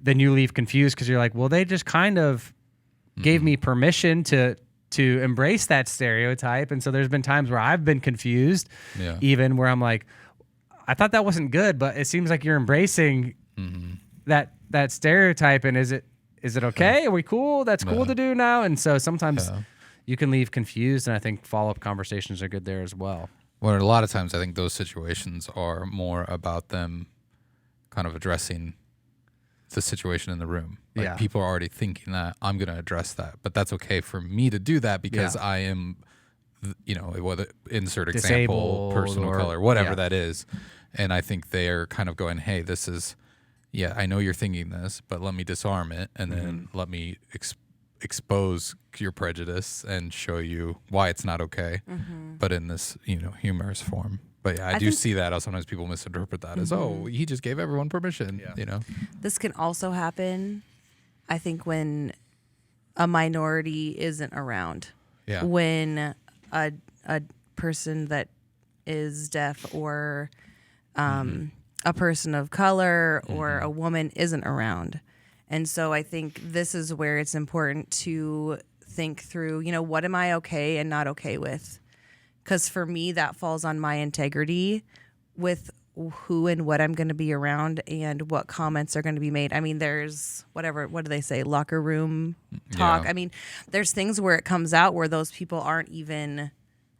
you leave confused because you're like, well, they just kind of gave me permission to embrace that stereotype, and so there's been times where I've been confused, even where I'm like, I thought that wasn't good, but it seems like you're embracing that stereotype, and is it okay? Are we cool? That's cool to do now. And so sometimes you can leave confused, and I think follow-up conversations are good there as well. Well, a lot of times I think those situations are more about them kind of addressing the situation in the room. Like people are already thinking that I'm going to address that, but that's okay for me to do that because I am, you know, whether insert example, disabled person of or color, whatever that is. And I think they're kind of going, hey, this is, I know you're thinking this, but let me disarm it, and then let me expose your prejudice and show you why it's not okay, but in this, you know, humorous form. But I do see that. Sometimes people misinterpret that as, oh, he just gave everyone permission, you know? This can also happen, I think, when a minority isn't around. Yeah. When a person that is deaf or a person of color or a woman isn't around. And so I think this is where it's important to think through, you know, what am I okay and not okay with? Because for me, that falls on my integrity with who and what I'm going to be around and what comments are going to be made. I mean, there's what do they say? Locker room talk. I mean, there's things where it comes out where those people aren't even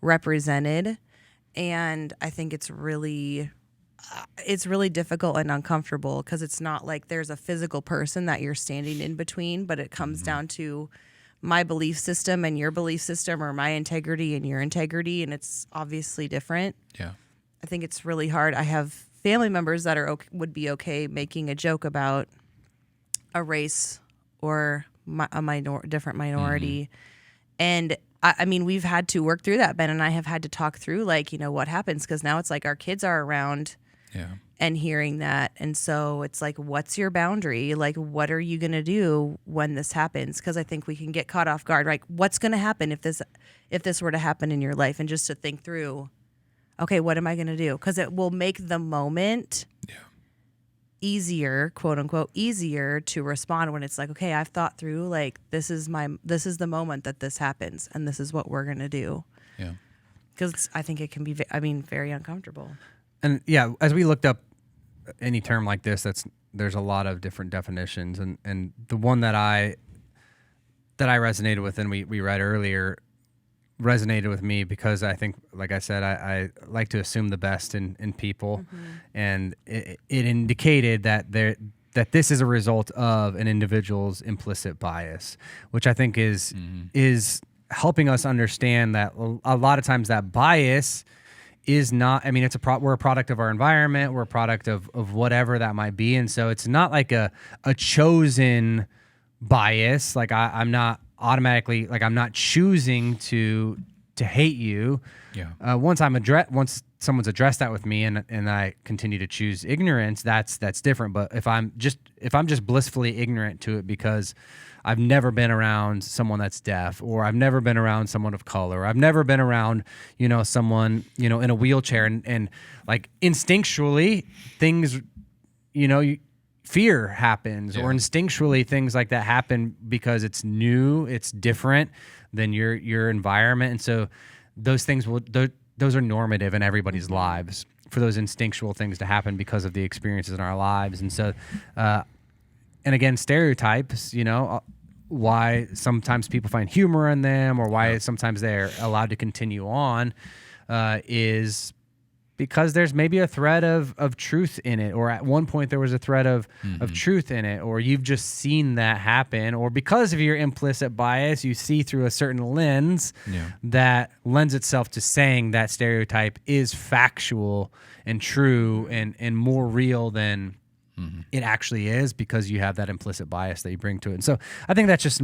represented. And I think it's really difficult and uncomfortable because it's not like there's a physical person that you're standing in between, but it comes down to my belief system and your belief system, or my integrity and your integrity, and it's obviously different. Yeah. I think it's really hard. I have family members that are would be okay making a joke about a race or a different minority, and I mean, we've had to work through that. Ben and I have had to talk through, like, what happens, because now it's like our kids are around. Yeah. And hearing that. And so it's like, what's your boundary? Like, what are you going to do when this happens? Because I think we can get caught off guard. Like, what's going to happen if this were to happen in your life? And just to think through, okay, what am I going to do? Because it will make the moment easier, quote unquote, easier to respond when it's like, okay, I've thought through, like, this is the moment that this happens, and this is what we're going to do. Yeah. Because I think it can be, very uncomfortable. And yeah, as we looked up any term like this, there's a lot of different definitions, and the one that I resonated with, and we read earlier, resonated with me because I think, like I said, I like to assume the best in people, and it indicated that this is a result of an individual's implicit bias, which I think is helping us understand that a lot of times that bias is not, I mean, we're a product of our environment, we're a product of whatever that might be. And so it's not like a chosen bias. Like I'm not automatically, like I'm not choosing to hate you. Yeah. Once someone's addressed that with me and I continue to choose ignorance, that's different. But if I'm just blissfully ignorant to it because I've never been around someone that's deaf, or I've never been around someone of color, or I've never been around, someone, in a wheelchair, and like instinctually things, fear happens, or instinctually things like that happen because it's new, it's different than your environment. And so those things those are normative in everybody's lives for those instinctual things to happen because of the experiences in our lives. And so, and again, stereotypes, why sometimes people find humor in them, or why sometimes they're allowed to continue on, is because there's maybe a thread of truth in it, or at one point there was a thread of truth in it, or you've just seen that happen, or because of your implicit bias, you see through a certain lens that lends itself to saying that stereotype is factual and true and more real than it actually is, because you have that implicit bias that you bring to it. And so I think that's just,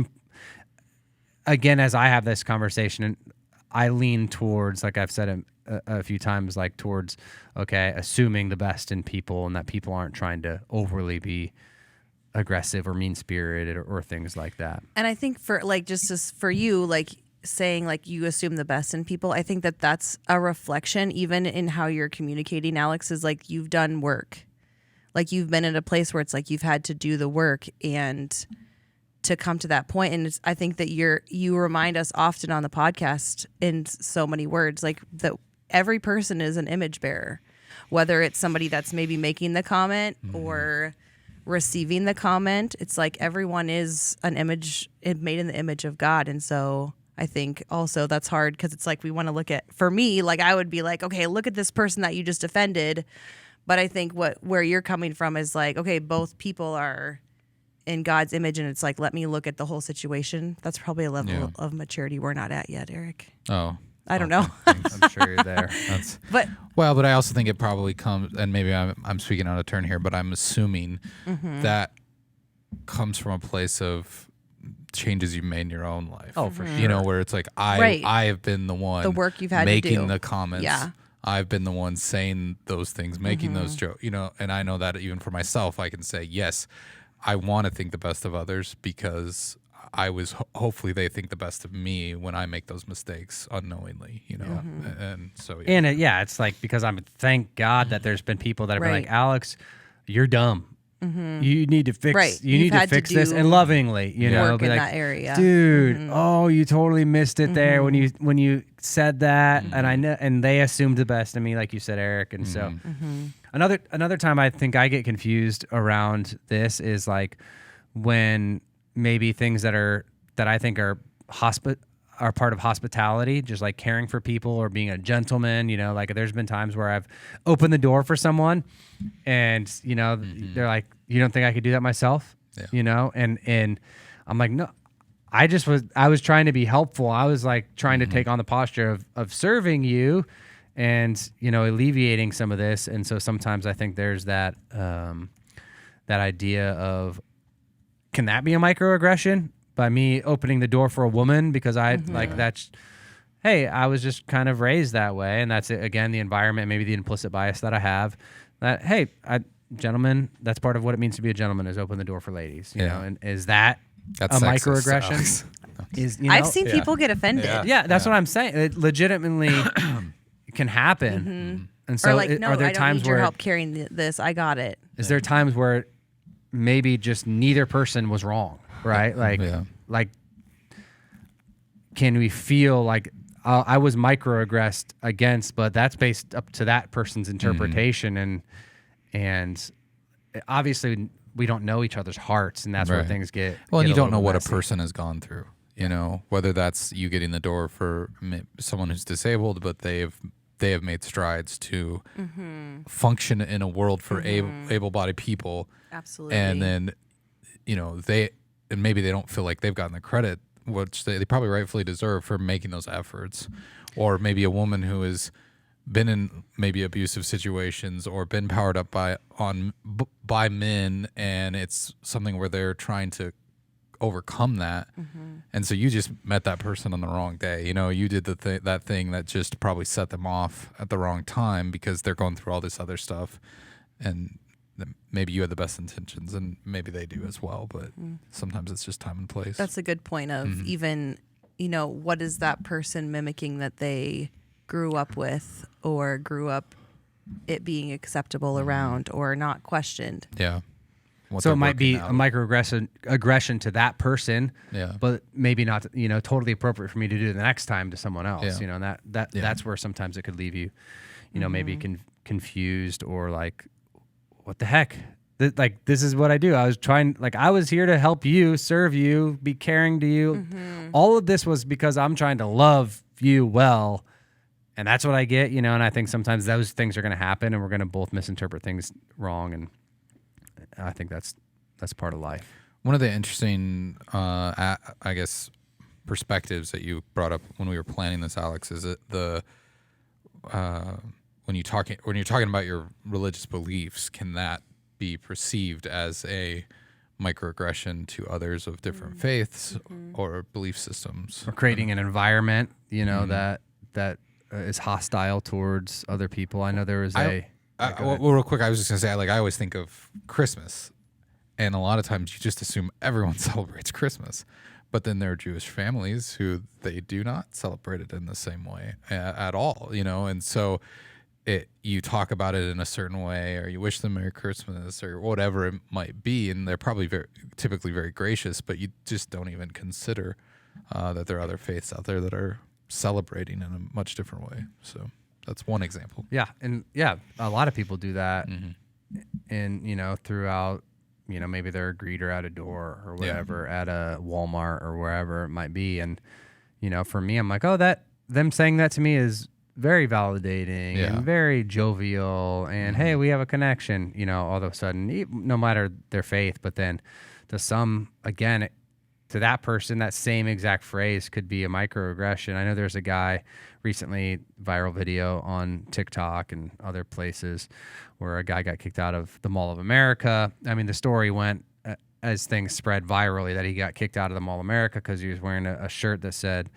again, as I have this conversation, and I lean towards, like I've said a few times, like towards, okay, assuming the best in people, and that people aren't trying to overly be aggressive or mean-spirited or things like that. And I think for for you, like saying like you assume the best in people, I think that's a reflection even in how you're communicating, Alex, is like you've done work. Like you've been in a place where it's like you've had to do the work and to come to that point. And I think that you remind us often on the podcast in so many words, like that every person is an image bearer, whether it's somebody that's maybe making the comment or receiving the comment. It's like everyone is an image made in the image of God. And so I think also that's hard, because it's like we want to look at, for me, like I would be like, okay, look at this person that you just offended. But I think where you're coming from is like, okay, both people are in God's image, and it's like, let me look at the whole situation. That's probably a level of maturity we're not at yet, Eric. Oh. I don't know. I'm sure you're there. But I also think it probably comes, and maybe I'm speaking out of turn here, but I'm assuming that comes from a place of changes you've made in your own life. Oh, for sure. Where it's like I have been the one the work you've had making to do. the comments. Yeah. I've been the one saying those things, making those jokes, and I know that even for myself, I can say, yes, I want to think the best of others, because I was, hopefully they think the best of me when I make those mistakes unknowingly, and so, And it's like, because thank God that there's been people that have been like, Alex, you're dumb. You need to fix. You need to fix this, and lovingly, work be in like, that area, dude. Oh, you totally missed it there when you said that, and I know, and they assumed the best of me, like you said, Eric. And so, another time I think I get confused around this is like when maybe things that I think are part of hospitality, just like caring for people or being a gentleman, like there's been times where I've opened the door for someone and, they're like, you don't think I could do that myself? Yeah. And I'm like, no, I was trying to be helpful. I was like trying to take on the posture of serving you and, you know, alleviating some of this. And so sometimes I think there's that idea of, can that be a microaggression by me opening the door for a woman? Because I that's, hey, I was just kind of raised that way. And that's, again, the environment, maybe the implicit bias that I have that, hey, gentlemen, that's part of what it means to be a gentleman, is open the door for ladies, you know, and is that's a microaggression? I've seen people get offended. Yeah, that's what I'm saying. It legitimately can happen. And so, or like, no, are there I don't times need your where help carrying this. I got it. is there times where maybe just neither person was wrong, right? Like, can we feel like I was microaggressed against, but that's based up to that person's interpretation, and obviously we don't know each other's hearts, and that's where things get. Well, and you don't know what messy. a person has gone through. You know, whether that's you getting the door for someone who's disabled, but they have made strides to function in a world for able-bodied people. Absolutely. And then, you know, maybe they don't feel like they've gotten the credit, which they probably rightfully deserve for making those efforts. Or maybe a woman who has been in maybe abusive situations or been powered up by men, and it's something where they're trying to overcome that. And so you just met that person on the wrong day. You know, you did that thing that just probably set them off at the wrong time because they're going through all this other stuff, and maybe you had the best intentions, and maybe they do as well, but sometimes it's just time and place. That's a good point of even, you know, what is that person mimicking that they grew up with or grew up it being acceptable around or not questioned. Yeah. So it might be a microaggression to that person, but maybe not, you know, totally appropriate for me to do the next time to someone else. You know, and that's where sometimes it could leave you, you know, maybe confused or like, what the heck? Like, this is what I do. I was here to help you, serve you, be caring to you. All of this was because I'm trying to love you well. And that's what I get, you know, and I think sometimes those things are going to happen and we're going to both misinterpret things wrong. And I think that's part of life. One of the interesting, I guess, perspectives that you brought up when we were planning this, Alex, is that when you're talking about your religious beliefs, can that be perceived as a microaggression to others of different faiths or belief systems, or creating an environment, you know, that is hostile towards other people? I know there was well, real quick, I was just gonna say, I always think of Christmas, and a lot of times you just assume everyone celebrates Christmas, but then there are Jewish families who they do not celebrate it in the same way at all, you know, and so you talk about it in a certain way, or you wish them Merry Christmas or whatever it might be, and they're probably typically very gracious, but you just don't even consider that there are other faiths out there that are celebrating in a much different way. So that's one example. Yeah. And a lot of people do that. And, you know, throughout, you know, maybe they're a greeter at a door or whatever, at a Walmart or wherever it might be. And, you know, for me, I'm like, oh, them saying that to me is very validating and very jovial. And hey, we have a connection, you know, all of a sudden, no matter their faith. But then to some, again, to that person, that same exact phrase could be a microaggression. I know there's a guy recently, viral video on TikTok and other places, where a guy got kicked out of the Mall of America. I mean, the story went as things spread virally that he got kicked out of the Mall of America because he was wearing a shirt that said,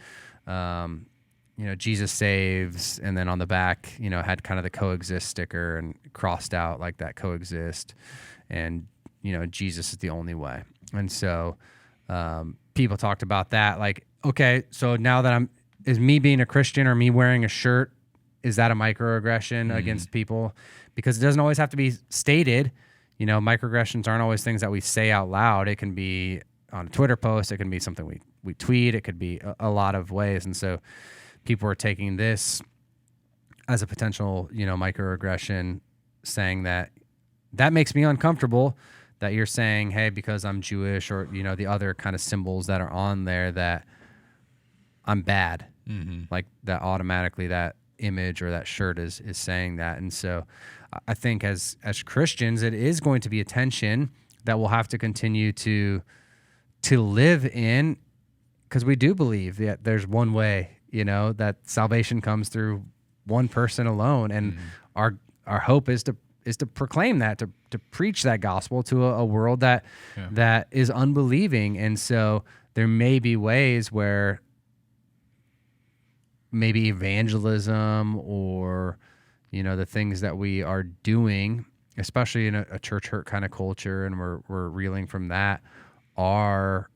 you know, Jesus saves, and then on the back, you know, had kind of the coexist sticker and crossed out like that coexist, and, you know, Jesus is the only way. And so people talked about that, like, okay, so now that is me being a Christian or me wearing a shirt, is that a microaggression against people? Because it doesn't always have to be stated. You know, microaggressions aren't always things that we say out loud. It can be on a Twitter post. It can be something we tweet. It could be a lot of ways. And so people are taking this as a potential, you know, microaggression, saying that makes me uncomfortable, that you're saying, hey, because I'm Jewish, or, you know, the other kind of symbols that are on there, that I'm bad. Like that automatically, that image or that shirt is saying that. And so I think as Christians, it is going to be a tension that we'll have to continue to live in, because we do believe that there's one way, that salvation comes through one person alone, and our hope is to proclaim that, to preach that gospel to a world that is unbelieving. And so there may be ways where maybe evangelism or the things that we are doing, especially in a church hurt kind of culture, and we're reeling from that, are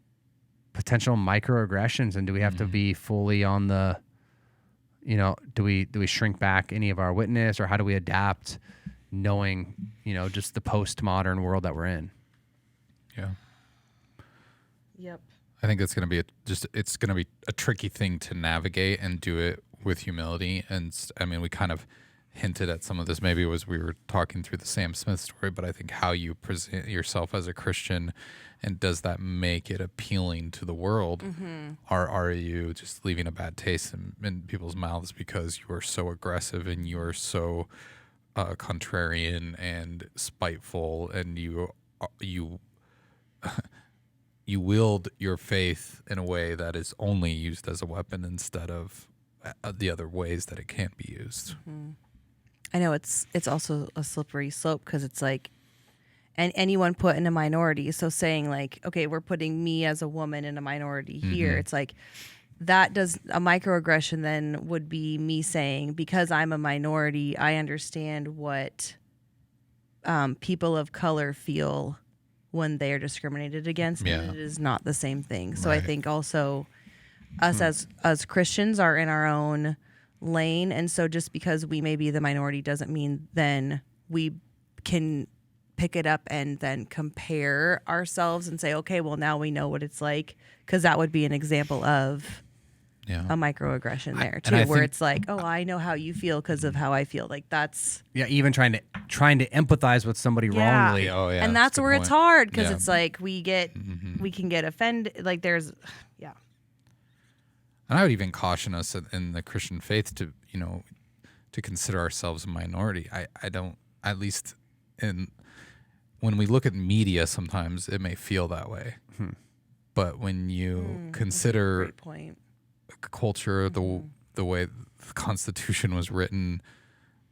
potential microaggressions. And do we have to be fully on the, do we shrink back any of our witness, or how do we adapt, knowing, just the postmodern world that we're in? Yeah. Yep. I think it's going to be it's going to be a tricky thing to navigate and do it with humility. And I mean, we kind of hinted at some of this maybe as we were talking through the Sam Smith story, but I think how you present yourself as a Christian, and does that make it appealing to the world? Are you just leaving a bad taste in people's mouths because you are so aggressive and you are so contrarian and spiteful, and you wield your faith in a way that is only used as a weapon instead of the other ways that it can be used? I know it's also a slippery slope, because it's like, and anyone put in a minority. So saying like, okay, we're putting me as a woman in a minority here. It's like, that does a microaggression then would be me saying, because I'm a minority, I understand what people of color feel when they are discriminated against. Yeah. And it is not the same thing. So Right. I think also us as Christians are in our own lane. And so just because we may be the minority doesn't mean then we can pick it up and then compare ourselves and say, okay, well, now we know what it's like. Because that would be an example of a microaggression there too, where think- it's like, oh, I know how you feel because of how I feel. Like that's Even trying to empathize with somebody wrongly. Oh yeah. and a that's good where it's point. hard, because Yeah. it's like we can get offended. Like there's And I would even caution us in the Christian faith to consider ourselves a minority. I don't, at least when we look at media, sometimes it may feel that way. But when you consider great point. culture, the way the Constitution was written,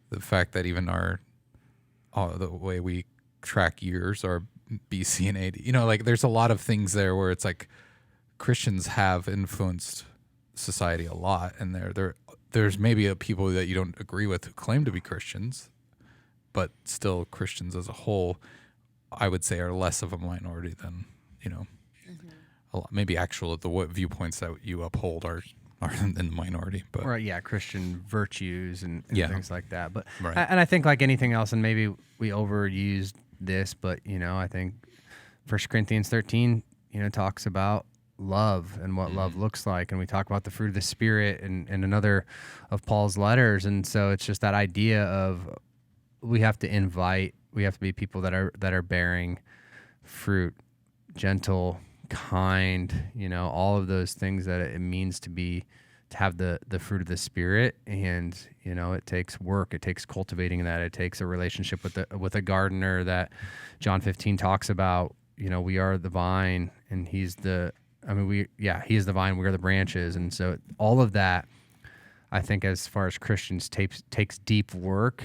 the fact that even the way we track years are BC and AD, like there's a lot of things there where it's like Christians have influenced society a lot, and there's maybe people that you don't agree with who claim to be Christians, but still Christians as a whole, I would say, are less of a minority than a lot. Maybe the viewpoints that you uphold are in the minority, but Or Christian virtues and things like that. But Right. and I think like anything else, and maybe we overused this, but I think 1 Corinthians 13 talks about love and what love looks like, and we talk about the fruit of the Spirit in another of Paul's letters. And so it's just that idea of we have to be people that are bearing fruit, gentle, kind, all of those things that it means to have the fruit of the Spirit. And it takes work, it takes cultivating that, it takes a relationship with a gardener that John 15 talks about. We are the vine and he is the vine, we are the branches. And so all of that, I think, as far as Christians, takes deep work.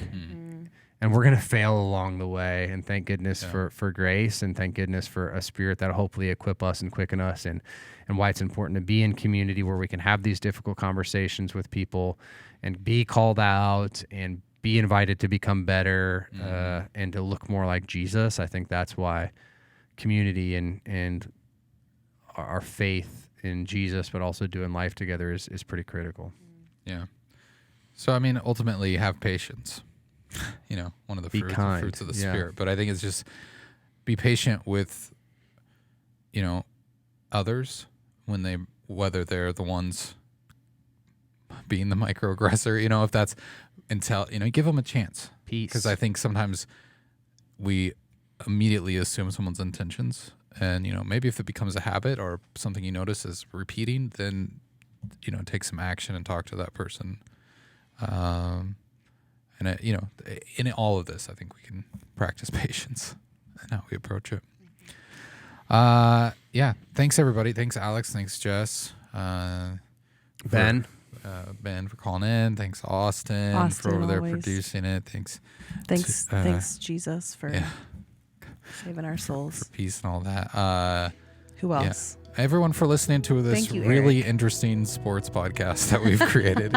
And we're going to fail along the way. And thank goodness for grace, and thank goodness for a Spirit that'll hopefully equip us and quicken us, and why it's important to be in community where we can have these difficult conversations with people and be called out and be invited to become better and to look more like Jesus. I think that's why community and our faith in Jesus, but also doing life together is pretty critical. Yeah. So, I mean, ultimately, have patience. One of the fruits of the Spirit. But I think it's just be patient with, others whether they're the ones being the microaggressor, if that's give them a chance. Peace. Because I think sometimes we immediately assume someone's intentions. And, maybe if it becomes a habit or something you notice is repeating, then, take some action and talk to that person. And, in all of this, I think we can practice patience and how we approach it. Thanks, everybody. Thanks, Alex. Thanks, Jess. Ben. Ben for calling in. Thanks, Austin for over there always. producing it. Thanks, Thanks Jesus for saving our souls. for peace and all that. Who else? Everyone for listening to this Thank you, really Eric. interesting sports podcast that we've created.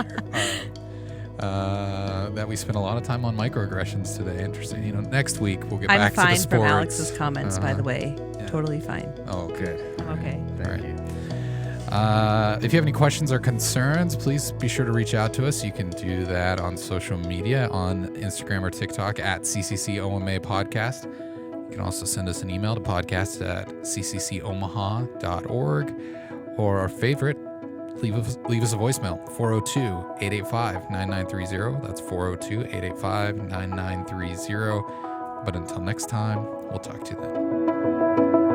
That we spent a lot of time on microaggressions today. Interesting. Next week we'll get I'm back to the fine sports. from Alex's comments, by the way. yeah. Totally fine. Oh, good. Okay. Thank you. If you have any questions or concerns, please be sure to reach out to us. You can do that on social media, on Instagram or TikTok at CCCOMA Podcast. You can also send us an email to podcast@cccomaha.org, or our favorite, leave us a voicemail, 402-885-9930. That's 402-885-9930. But until next time, we'll talk to you then.